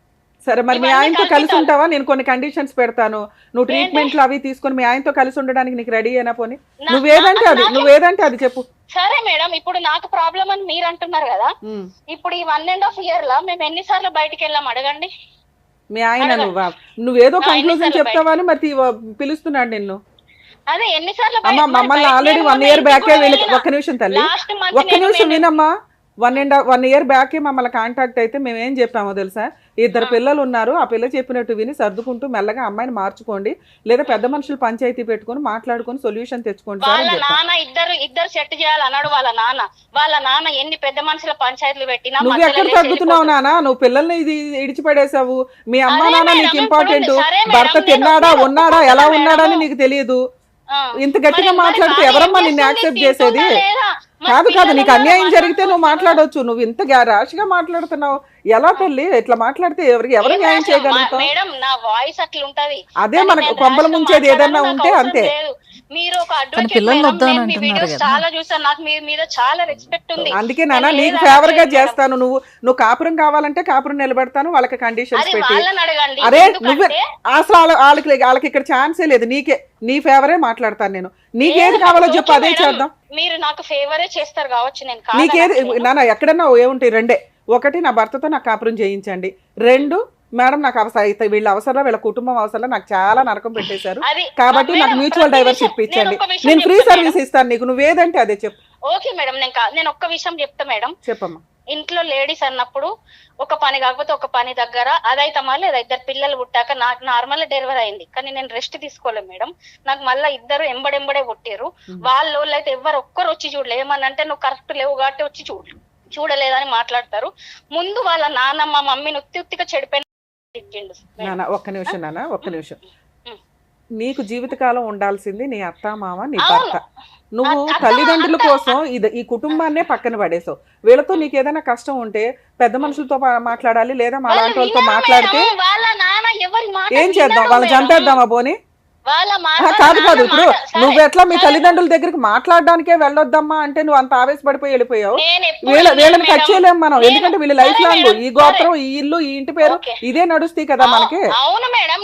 సరే మరి మీ ఆయనతో కలిసి ఉంటావా? నేను కొన్ని కండిషన్స్ పెడతాను, నువ్వు ట్రీట్మెంట్లు అవి తీసుకొని మీ ఆయనతో కలిసి ఉండడానికి నీకు రెడీ అయినా పోనీ? నువ్వేదంటే అది చెప్పు. సరే మేడం, ఇప్పుడు నాకు ప్రాబ్లం అని మీరు అంటున్నారు కదా, ఇప్పుడు ఈ 1.5 year లో మేము ఎన్నిసార్లు బయటికి వెళ్ళాం అడగండి. మీ ఆయన నువ్వేదో కంక్లూజన్ చెప్తావా అని మరి పిలుస్తున్నాడు నిన్ను. అదే ఎన్నిసార్లు మమ్మల్ని ఆల్రెడీ 1 year బ్యాకే ఒక్క నిమిషం తల్లి, ఒక్క నిమిషం వినమ్మా. 1 year బ్యాకే మమ్మల్ని కాంటాక్ట్ అయితే మేము ఏం చెప్పామో తెలుసా? 2 పిల్లలు ఉన్నారు, ఆ పిల్ల చెప్పినట్టు విని సర్దుకుంటూ మెల్లగా అమ్మాయిని మార్చుకోండి, లేదా పెద్ద మనుషులు పంచాయతీ పెట్టుకొని మాట్లాడుకొని సొల్యూషన్ తెచ్చుకోండి. వాళ్ళ నాన్న ఇద్దరు సెట్ చేయాలన్నాడు. వాళ్ళ నాన్న ఎన్ని పెద్ద మనుషుల పంచాయతీలు పెట్టినా నువ్వు ఎక్కడ తగ్గుతున్నావు నాన్న? నువ్వు పిల్లల్ని ఇది ఇడిచిపడేసావు. మీ అమ్మ నాన్న నీకు ఇంపార్టెంట్, భర్త తిన్నాడా ఉన్నాడా ఎలా ఉన్నాడని నీకు తెలియదు. ఇంత గట్టిగా మాట్లాడితే ఎవరమ్మా నిన్ను యాక్సెప్ట్ చేసేది? కాదు, నీకు అన్యాయం జరిగితే నువ్వు మాట్లాడవచ్చు, నువ్వు ఇంత ర్యాష్గా మాట్లాడుతున్నావు ఎలా తల్లి? ఇట్లా మాట్లాడితే ఎవరు న్యాయం చేయగలుగుతావు? అదే మనకు కొంపల ముంచేది ఏదన్నా ఉంటే అంతే. మీరు ఒక అడ్వకేట్ చాలా చూసాను, నాకు మీ మీద చాలా రెస్పెక్ట్ ఉంది. అందుకే నాన్న నీకు ఫేవర్ గా చేస్తాను. నువ్వు కాపురం కావాలంటే కాపురం నిలబెడతాను, వాళ్ళకి కండిషన్స్ పెట్టి. అరే నువ్వు అసలు వాళ్ళకి ఇక్కడ ఛాన్సే లేదు, నీ ఫేవరే మాట్లాడతాను నేను. నీకేది కావాలో చెప్పు, అదే చేద్దాం. మీరు నాకు ఫేవరే చేస్తారు కావచ్చు, నేను నీకేది నాన్న ఎక్కడన్నా ఏముంటాయి? 2 1 నా భర్తతో నాకు కాపురం చేయించండి, 2 మేడం నాకు అవసరం, వీళ్ళ అవసరం, వీళ్ళ కుటుంబం అవసరం, నాకు చాలా నరకం పెట్టేశారు కాబట్టి నాకు మ్యూచువల్ డైవర్స్ ఇప్పించండి, నేను ఫ్రీ సర్వీస్ ఇస్తాను నీకు, నువ్వేదంటే అదే చెప్పు. ఓకే మేడం, నేను ఒక్క విషయం చెప్తా మేడం. చెప్పమ్మా. ఇంట్లో లేడీస్ అన్నప్పుడు ఒక పని కాకపోతే ఒక పని దగ్గర అదైతే మళ్ళీ 2 పిల్లలు పుట్టాక నాకు నార్మల్ డెలివరీ అయింది, కానీ నేను రెస్ట్ తీసుకోలేదు మేడం. నాకు మళ్ళీ 2 ఎంబడెంబడే పుట్టారు. వాళ్ళు అయితే ఎవరు ఒక్కరు వచ్చి చూడలేదు. ఏమనంటే నువ్వు కరెక్ట్ లేవు కాబట్టి వచ్చి చూడలేదని మాట్లాడతారు. ముందు వాళ్ళ నాన్న మా మమ్మీని ఉత్తిగా చెడిపోయిన. ఒక్క నిమిషం. నీకు జీవితకాలం ఉండాల్సింది నీ అత్త మామ నీ భర్త. నువ్వు తల్లిదండ్రుల కోసం ఈ కుటుంబాన్నే పక్కన పడేసావు. వీళ్ళతో నీకు ఏదైనా కష్టం ఉంటే పెద్ద మనుషులతో మాట్లాడాలి, లేదా మా లాంటి వాళ్ళతో మాట్లాడితే ఏం చేద్దాం? వాళ్ళని చంపేద్దామా పోనీ? కాదు ఇప్పుడు నువ్వు ఎట్లా మీ తల్లిదండ్రుల దగ్గరికి మాట్లాడడానికే వెళ్ళొద్దమ్మా అంటే నువ్వు అంత ఆవేశపడిపోయి వెళ్ళిపోయావు. వీళ్ళని కట్ చేయలేము మనం, ఎందుకంటే వీళ్ళ లైఫ్ లాంగ్ ఈ గోత్రం, ఈ ఇల్లు, ఈ ఇంటి పేరు ఇదే నడుస్తాయి కదా మనకి. అవును మేడం,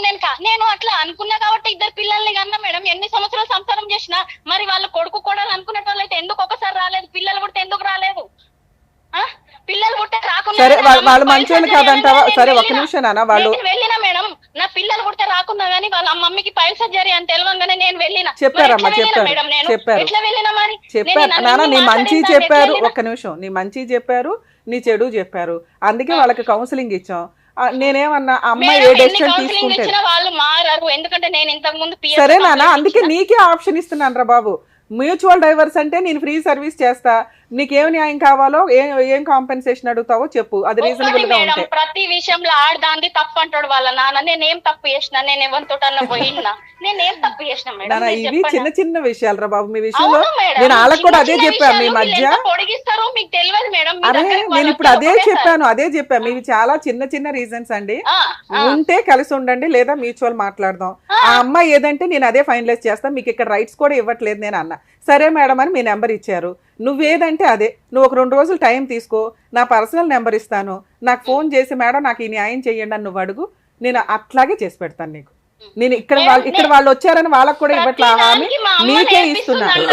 నేను అట్లా అనుకున్నా కాబట్టి 2 పిల్లల్ని కన్నా మేడం. ఎన్ని సంవత్సరాలు సంసారం చేసినా మరి వాళ్ళ కొడుకు కోడలు అనుకునే వాళ్ళు అయితే ఎందుకు ఒకసారి రాలేదు? పిల్లలు పుడితే ఎందుకు రాలేదు? పిల్లలు పుట్టే రాకుండా సరే వాళ్ళు మంచోళ్ళు కాదంటావా? సరే ఒక్క నిమిషం నాన్న, వాళ్ళు వెళ్ళినా మేడం, నా పిల్లలు పుడితే రాకున్నా గానీ వాళ్ళ మమ్మీకి పైల్ సర్జరీ అని తెలియగానే నేను వెళ్ళినా. చెప్పారమ్మా, చెప్పారు నాన్న, నీ మంచి చెప్పారు. ఒక్క నిమిషం, నీ మంచి చెప్పారు, నీ చెడు చెప్పారు, అందుకే వాళ్ళకి కౌన్సిలింగ్ ఇచ్చాం. నేనేమన్నా అమ్మాయి ఏ డెసిషన్ తీసుకుంటే వాళ్ళు మారారు, ఎందుకంటే నేను ఇంతకు ముందు. సరే నాన్న, అందుకే నీకే ఆప్షన్ ఇస్తున్నాను రా బాబు. మ్యూచువల్ డైవర్స్ అంటే నేను ఫ్రీ సర్వీస్ చేస్తా, నీకేం న్యాయం కావాలో ఏం కాంపెన్సేషన్ అడుగుతావో చెప్పు, అది రీజనబుల్ గా ఉంటే. ప్రతి విషయంలో ఆడదాంది తప్పు అంటాడు వాళ్ళ నాన్న. నేనేం తప్పు చేసినా? నేను ఎవరితోటన్నా పోయినా? నేనేం తప్పు చేసినా మేడం? ఇవి చిన్న విషయాలు రా బాబు. మీ విషయంలో నేను వాళ్ళకి కూడా అదే చెప్పాను, మీ మధ్య పొడిగిస్తారు మీకు తెలియదు మేడం. అరే నేను ఇప్పుడు అదే చెప్పాను ఇవి చాలా చిన్న రీజన్స్ అండి. ఉంటే కలిసి ఉండండి, లేదా మ్యూచువల్ మాట్లాడదాం. ఆ అమ్మాయి ఏదంటే నేను అదే ఫైనలైజ్ చేస్తాను, మీకు ఇక్కడ రైట్స్ కూడా ఇవ్వట్లేదు నేను అన్న. సరే మేడం అని మీ నెంబర్ ఇచ్చారు, నువ్వేదంటే అదే. నువ్వు ఒక 2 రోజులు టైం తీసుకో, నా పర్సనల్ నెంబర్ ఇస్తాను, నాకు ఫోన్ చేసి మేడం నాకు ఈ న్యాయం చెయ్యండి అని నువ్వు అడుగు, నేను అట్లాగే చేసి పెడతాను నీకు. నేను ఇక్కడ వాళ్ళు వచ్చారని వాళ్ళకి కూడా ఇవ్వట్లా హామీ, నీకే ఇస్తున్నాను.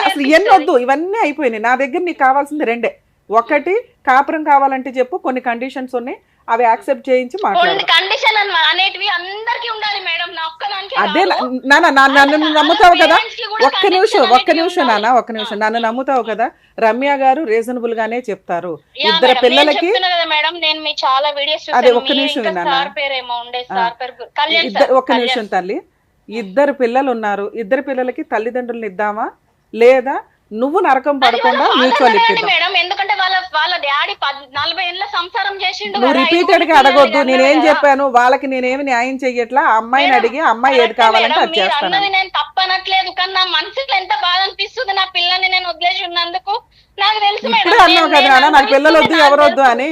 అసలు ఇవన్నీ వద్దు, ఇవన్నీ అయిపోయినాయి. నా దగ్గర నీకు కావాల్సింది 2. ఒకటి కాపురం కావాలంటే చెప్పు, కొన్ని కండిషన్స్ ఉన్నాయి, అవి యాక్సెప్ట్ చేయించి మాట్లాడు. కండిషన్ అనేటివి అందరికి ఉండాలి మేడం, నా ఒక్కదానికి అదే కాదు. నన్ను నమ్ముతావు కదా, Parents కి కూడా ఒక్క condition నిమిషం అనేటివి నాన్న, ఒక్క నిమిషం నన్ను నమ్ముతావు కదా. రమ్య గారు రీజనబుల్ గానే చెప్తారు. యా ఇద్దరు మేడం, పిల్లలకి నేను చెప్తున్నా కదా మేడం, నేను మీ చాలా వీడియోస్ అదే, చూసాను. ఒక్క నిమిషం విన్నానా? సార్ పేరేమో ఉండే, సార్ పేరు కళ్యాణ్ ఇద్దరు, సార్. ఒక్క నిమిషం తల్లి, ఇద్దరు పిల్లలు ఉన్నారు, ఇద్దరు పిల్లలకి తల్లిదండ్రులను ఇద్దామా లేదా నువ్వు నరకం పడకుండా మ్యూచువల్ ఇప్పిద్దాం? మేడం, ఎందుకంటే వాళ్ళ డాడీ 40 ఏళ్ళ సంసారం చేసిండు నువ్వు కదా, రిపీటెడ్ గా అడగొద్దు. నేనేం చెప్పాను, వాళ్ళకి నేనేమి న్యాయం చెయ్యట్లా. అమ్మాయిని అడిగి అమ్మాయి ఏది కావాలంటే అది మీరు చేస్తాను. అన్నది నేను తప్పనట్లేదు, కానీ నా మనసులో ఎంత బాధ అనిపిస్తుంది నా పిల్లని నేను వదిలేసి ఉన్నందుకు. నాకు తెలుసు మేడం, ఇప్పుడే అన్నావు కదా నాన్న, నాకు పిల్లలు వద్దు ఎవరొద్దు అని.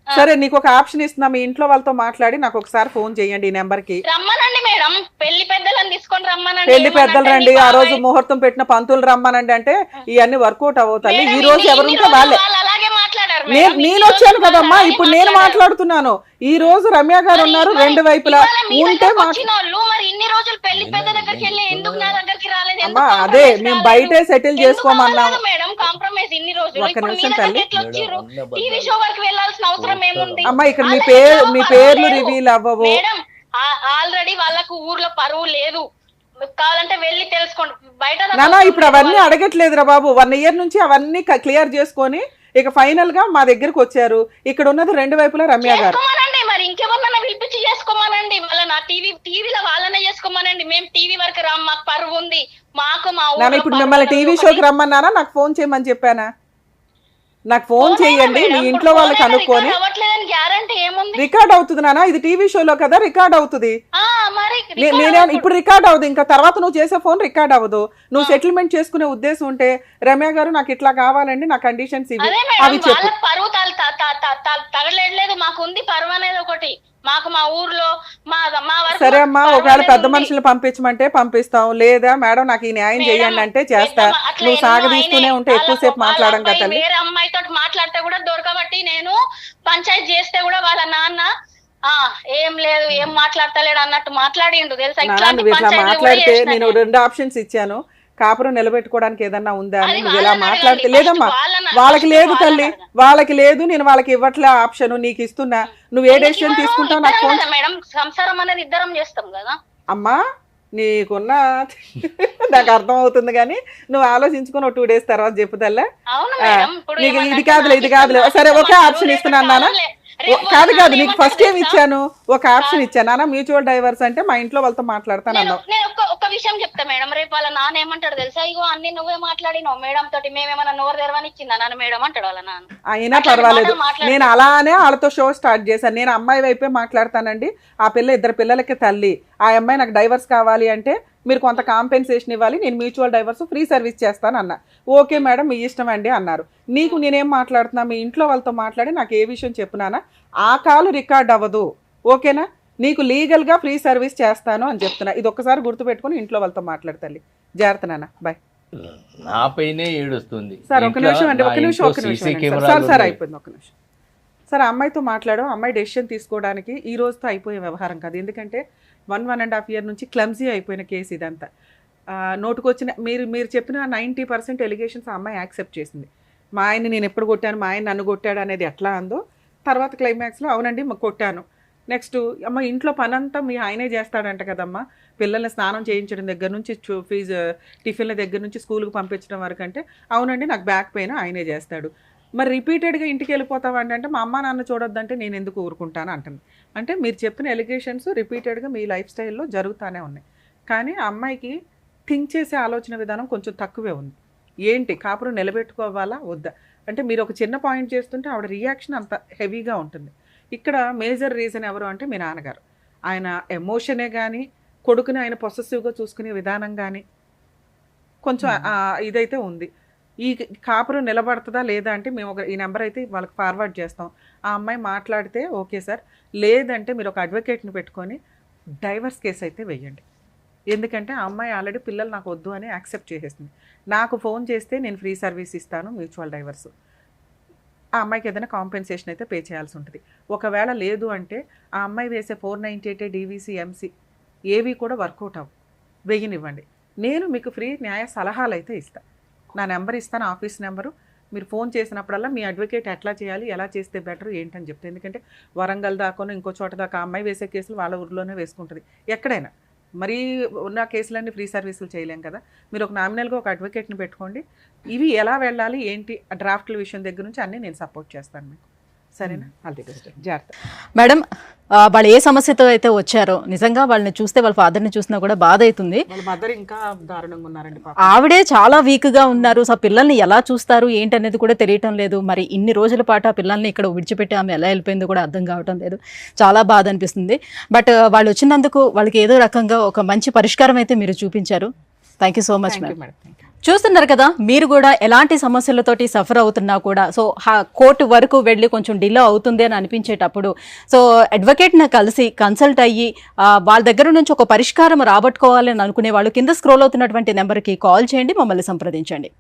సరే, నీకు ఒక ఆప్షన్ ఇస్తున్నా, మీ ఇంట్లో వాళ్ళతో మాట్లాడి నాకు ఒకసారి ఫోన్ చేయండి ఈ నెంబర్ కి. రమ్మనండి మేడం, పెళ్లి పెద్దలను తీసుకొని రమ్మనండి. పెళ్లి పెద్దలు రండి, ఆ రోజు ముహూర్తం పెట్టిన పంతులు రమ్మనండి అంటే ఇవన్నీ వర్కౌట్ అవుతాయి. ఈ రోజు ఎవరుంటే వాళ్ళే. అలాగే మాట్లాడారు నేను వచ్చాను కదమ్మా, ఇప్పుడు నేను మాట్లాడుతున్నాను. ఈ రోజు రమ్య గారు ఉన్నారు, రెండు వైపులా ఉంటే వాళ్ళు మరి ఇన్ని రోజులు పెళ్లి పెద్ద దగ్గరికి వెళ్ళి ఎందుకు నా దగ్గరికి రాలేదు? అమ్మా అదే మేము బయటే సెటిల్ చేసుకోమన్నాము మేడం కాంప్రమైజ్ ఇన్ని రోజులు. ఒక్క ఇప్పుడు మీ నిమిషం దగ్గరికి తల్లి. ఎట్లా వచ్చిర్రు? టీవీ షో వరకు వెళ్ళాల్సిన అవసరం ఏముంది? అమ్మా ఇక్కడ అలా మీ పరువు పేర్లు లేదు. రివీల్ అవ్వవు మేడం ఆల్రెడీ వాళ్ళకు ఊర్లో పరువు లేదు, కావాలంటే వెళ్ళి తెలుసుకోండి బయట. నానా ఇప్పుడు అవన్నీ అడగట్లేదురా బాబు. 1 year నుంచి అవన్నీ క్లియర్ చేసుకొని ఇక ఫైనల్ గా మా దగ్గరకు వచ్చారు. ఇక్కడ ఉన్నది రెండు వైపులా రమ్య గారు. చేసుకోమనండి, మరి ఇంకెవరన్నా పిలిపించి చేసుకోమనండి. వాళ్ళ నా టీవీలో వాళ్ళనే చేసుకోమనండి. మేము టీవీ వరకు రామ్, మాకు పరువు ఉంది. మాకు మా నాన్న ఇప్పుడు మిమ్మల్ని టీవీ షోకి రమ్మన్నానా, నాకు ఫోన్ చేయమని చెప్పానా? నాకు ఫోన్ చేయండి, మీ ఇంట్లో వాళ్ళకి కనుక్కొని. అవ్వట్లేదని గ్యారంటీ ఏముంది? రికార్డ్ అవుతుంది నాన్న, ఇది టీవీ షోలో కదా, రికార్డ్ అవుతుంది. మరి నేనే ఇప్పుడు రికార్డ్ అవ్వదు, ఇంకా తర్వాత నువ్వు చేసే ఫోన్ రికార్డ్ అవ్వదు. నువ్వు సెటిల్మెంట్ చేసుకునే ఉద్దేశం ఉంటే రమ్య గారు నాకు ఇట్లా కావాలండి, నా కండిషన్స్ ఇవి, అదే అవి మేడం, చెప్పు. వాళ్ళ పరువు తగలేదు, మాకు ఉంది పరువు అనేది ఒకటి. మాకు మా ఊర్లో మా వరకు సరే అమ్మా, పరువు ఒకవేళ అనేది పెద్ద ఉంది. మనుషులు పంపించమంటే పంపిస్తాం, లేదా మేడం నాకు ఈ న్యాయం చేయండి అంటే చేస్తా. అట్లా నువ్వు ఎన్నో సాగదీస్తూనే అయినాయి. ఉంటే ఎక్కువసేపు వాళ్ళ మాట్లాడం అబ్బాయి కదా తల్లి. వేరే అమ్మాయితో మాట్లాడితే కూడా దొరకబట్టి నేను పంచాయతీ చేస్తే కూడా వాళ్ళ నాన్న ఏం లేదు, ఏం మాట్లాడతలేడు అన్నట్టు మాట్లాడిండు తెలుసా. నాన్న ఇట్లాంటి నువ్వు ఇట్లా పంచాయతీలు కూడా మాట్లాడితే చేసిన నేను నేను. 2 ఆప్షన్స్ ఇచ్చాను. కాపురం నిలబెట్టుకోవడానికి ఏదన్నా ఉందా అని అది నువ్వు ఇలా వాళ్ళని మాట్లాడితే అడగండి. లేదమ్మా, First వాళ్ళని- వాళ్ళకి first లేదు వాళ్ళని తల్లి, అడగండి. వాళ్ళకి లేదు, నేను వాళ్ళకి ఇవ్వట్లే ఆప్షన్, నీకు ఇస్తున్నా. నువ్వు ఏ డెసిషన్ తీసుకుంటావు నాకు ఫోన్. మేడం సంసారం అనేది ఇద్దరం చేస్తాం కదా. అమ్మా నీకున్న నాకు అర్థం అవుతుంది, కానీ నువ్వు ఆలోచించుకుని 2 days తర్వాత చెప్పుదల్లా. అవును మేడం, ఇప్పుడు నీకు ఇది ఏమంటే కాదులే, ఇది కాదులే. నాకు సరే ఇష్టం ఒకే లేదు, ఆప్షన్ రేపు ఇస్తున్నాను నాన్న. కావాలే. రేపు కాదు వాళ్ళ కాదు, నాన్న నీకు ఫస్ట్ ఏం ఏమంటాడు ఇచ్చాను, ఒక ఆప్షన్ ఇచ్చాను నాన్న, మ్యూచువల్ డైవర్స్ అంటే మా ఇంట్లో వాళ్ళతో మాట్లాడతాను నేను అన్నావు. నేను ఒక విషయం చెప్తా మేడం, రేపు వాళ్ళ నాన్న ఏమంటాడు తెలుసా? ఇగో అన్ని నువ్వే మాట్లాడినావు మేడం తోటి, మేమేమన్నా నోరు తెరవని ఇచ్చిందా నాన్న మేడం అంటాడు వాళ్ళ నాన్న. అయినా అట్లాంటి పర్వాలేదు, మాటలు మాట్లాడకు. నేను అలానే వాళ్ళతో షో స్టార్ట్ చేశాను. నేను అమ్మాయి వైపే మాట్లాడతానండి, ఆ పిల్ల 2 పిల్లలకి తల్లి, ఆ అమ్మాయి నాకు డైవర్స్ కావాలి అంటే మీరు కొంత కాంపెన్సేషన్ ఇవ్వాలి, నేను మ్యూచువల్ డైవర్స్ ఫ్రీ సర్వీస్ చేస్తాను అన్న. ఓకే మేడం మీ ఇష్టం అండి అన్నారు. నీకు నేనేం మాట్లాడుతున్నా, మీ ఇంట్లో వాళ్ళతో మాట్లాడి నాకు ఏ విషయం చెప్పునానా, ఆ కాల్ రికార్డ్ అవ్వదు, ఓకేనా? నీకు లీగల్గా ఫ్రీ సర్వీస్ చేస్తాను అని చెప్తున్నా. ఇది ఒక్కసారి గుర్తుపెట్టుకుని ఇంట్లో వాళ్ళతో మాట్లాడతాలి. జాగ్రత్త నాన్న, బాయ్. నా పైనే ఏడుస్తుంది. సార్ ఒక నిమిషం అండి, ఒక నిమిషం, ఒక CC నిమిషం కెమెరాలు సార్, సార్ ఉన్నాయి. అయిపోయింది, ఒక నిమిషం. సరే అమ్మాయితో మాట్లాడు, అమ్మాయి డెసిషన్ తీసుకోవడానికి ఈ రోజుతో అయిపోయే వ్యవహారం కాదు. ఎందుకంటే 1.5 year నుంచి క్లమ్జీ అయిపోయిన కేసు ఇదంతా. నోటుకొచ్చిన మీరు చెప్పిన 90% ఎలిగేషన్స్ ఆ అమ్మాయి యాక్సెప్ట్ చేసింది. మా ఆయన్ని నేను ఎప్పుడు కొట్టాను, మా ఆయన నన్ను కొట్టాడు అనేది ఎట్లా అందో, తర్వాత క్లైమాక్స్లో అవునండి కొట్టాను. నెక్స్ట్ అమ్మ ఇంట్లో పనంతా మీ ఆయనే చేస్తాడంట కదమ్మా, పిల్లల్ని స్నానం చేయించడం దగ్గర నుంచి ఫీజు టిఫిన్ల దగ్గర నుంచి స్కూల్కి పంపించడం వరకు అంటే అవునండి నాకు బ్యాక్ పెయిన్ ఆయనే చేస్తాడు. మరి రిపీటెడ్గా ఇంటికి వెళ్ళిపోతావండి అంటే మా అమ్మ నాన్న చూడొద్దంటే నేను ఎందుకు ఊరుకుంటాను అంటుంది. అంటే మీరు చెప్పిన ఎలిగేషన్స్ రిపీటెడ్గా మీ లైఫ్ స్టైల్లో జరుగుతూనే ఉన్నాయి. కానీ ఆ అమ్మాయికి థింక్ చేసే ఆలోచన విధానం కొంచెం తక్కువే ఉంది. ఏంటి కాపురం నిలబెట్టుకోవాలా వద్దా అంటే మీరు ఒక చిన్న పాయింట్ చేస్తుంటే ఆవిడ రియాక్షన్ అంత హెవీగా ఉంటుంది. ఇక్కడ మేజర్ రీజన్ ఎవరు అంటే మీ నాన్నగారు. ఆయన ఎమోషనే కానీ కొడుకుని ఆయన పొసెసివ్గా చూసుకునే విధానం కానీ కొంచెం ఇదైతే ఉంది. ఈ కాపురం నిలబడుతుందా లేదా అంటే మేము ఈ నెంబర్ అయితే వాళ్ళకి ఫార్వర్డ్ చేస్తాం. ఆ అమ్మాయి మాట్లాడితే ఓకే సార్, లేదంటే మీరు ఒక అడ్వకేట్ని పెట్టుకొని డైవర్స్ కేసు అయితే వెయ్యండి. ఎందుకంటే ఆ అమ్మాయి ఆల్రెడీ పిల్లలు నాకు వద్దు అని యాక్సెప్ట్ చేసేసింది. నాకు ఫోన్ చేస్తే నేను ఫ్రీ సర్వీస్ ఇస్తాను మ్యూచువల్ డైవర్స్. ఆ అమ్మాయికి ఏదైనా కాంపెన్సేషన్ అయితే పే చేయాల్సి ఉంటుంది. ఒకవేళ లేదు అంటే ఆ అమ్మాయి వేసే 498 డీవీసీ ఎంసీ ఏవి కూడా వర్కౌట్ అవ్వు, వెయ్యనివ్వండి. నేను మీకు ఫ్రీ న్యాయ సలహాలు అయితే ఇస్తాను. నా నెంబర్ ఇస్తాను, ఆఫీస్ నెంబరు. మీరు ఫోన్ చేసినప్పుడల్లా మీ అడ్వకేట్ ఎట్లా చేయాలి, ఎలా చేస్తే బెటర్ ఏంటని చెప్తే, ఎందుకంటే వరంగల్ దాకాను ఇంకో చోట దాకా ఆ అమ్మాయి వేసే కేసులు వాళ్ళ ఊరిలోనే వేసుకుంటుంది ఎక్కడైనా. మరీ ఉన్న కేసులన్నీ ఫ్రీ సర్వీసులు చేయలేం కదా. మీరు ఒక నామినల్గా ఒక అడ్వకేట్ని పెట్టుకోండి. ఇవి ఎలా వెళ్ళాలి ఏంటి డ్రాఫ్ట్ల విషయం దగ్గర నుంచి అన్నీ నేను సపోర్ట్ చేస్తాను మీకు. సరేనా? All the best. జాగ్రత్త. మేడం, వాళ్ళు ఏ సమస్యతో అయితే వచ్చారో నిజంగా వాళ్ళని చూస్తే వాళ్ళ ఫాదర్ని చూసినా కూడా బాధ అవుతుంది. వాళ్ళ మదర్ ఇంకా దారుణంగా ఉన్నారండి పాపం. ఆవిడే చాలా వీక్గా ఉన్నారు. సో పిల్లల్ని ఎలా చూస్తారు ఏంటనేది కూడా తెలియటం లేదు. మరి ఇన్ని రోజుల పాటు ఆ పిల్లల్ని ఇక్కడ విడిచిపెట్టి ఆమె ఎలా వెళ్ళిపోయిందో కూడా అర్థం కావటం లేదు. చాలా బాధ అనిపిస్తుంది. బట్ వాళ్ళు వచ్చినందుకు వాళ్ళకి ఏదో రకంగా ఒక మంచి పరిష్కారం అయితే మీరు చూపించారు. Thank you so much Thank you, madam. madam. Thank you. చూస్తున్నారు కదా, మీరు కూడా ఎలాంటి సమస్యలతోటి సఫర్ అవుతున్నా కూడా సో కోర్టు వరకు వెళ్ళి కొంచెం డిలే అవుతుంది అని అనిపించేటప్పుడు సో అడ్వకేట్ని కలిసి కన్సల్ట్ అయ్యి వాళ్ళ దగ్గర నుంచి ఒక పరిష్కారం రాబట్టుకోవాలని అనుకునే వాళ్ళు కింద స్క్రోల్ అవుతున్నటువంటి నెంబర్కి కాల్ చేయండి, మమ్మల్ని సంప్రదించండి.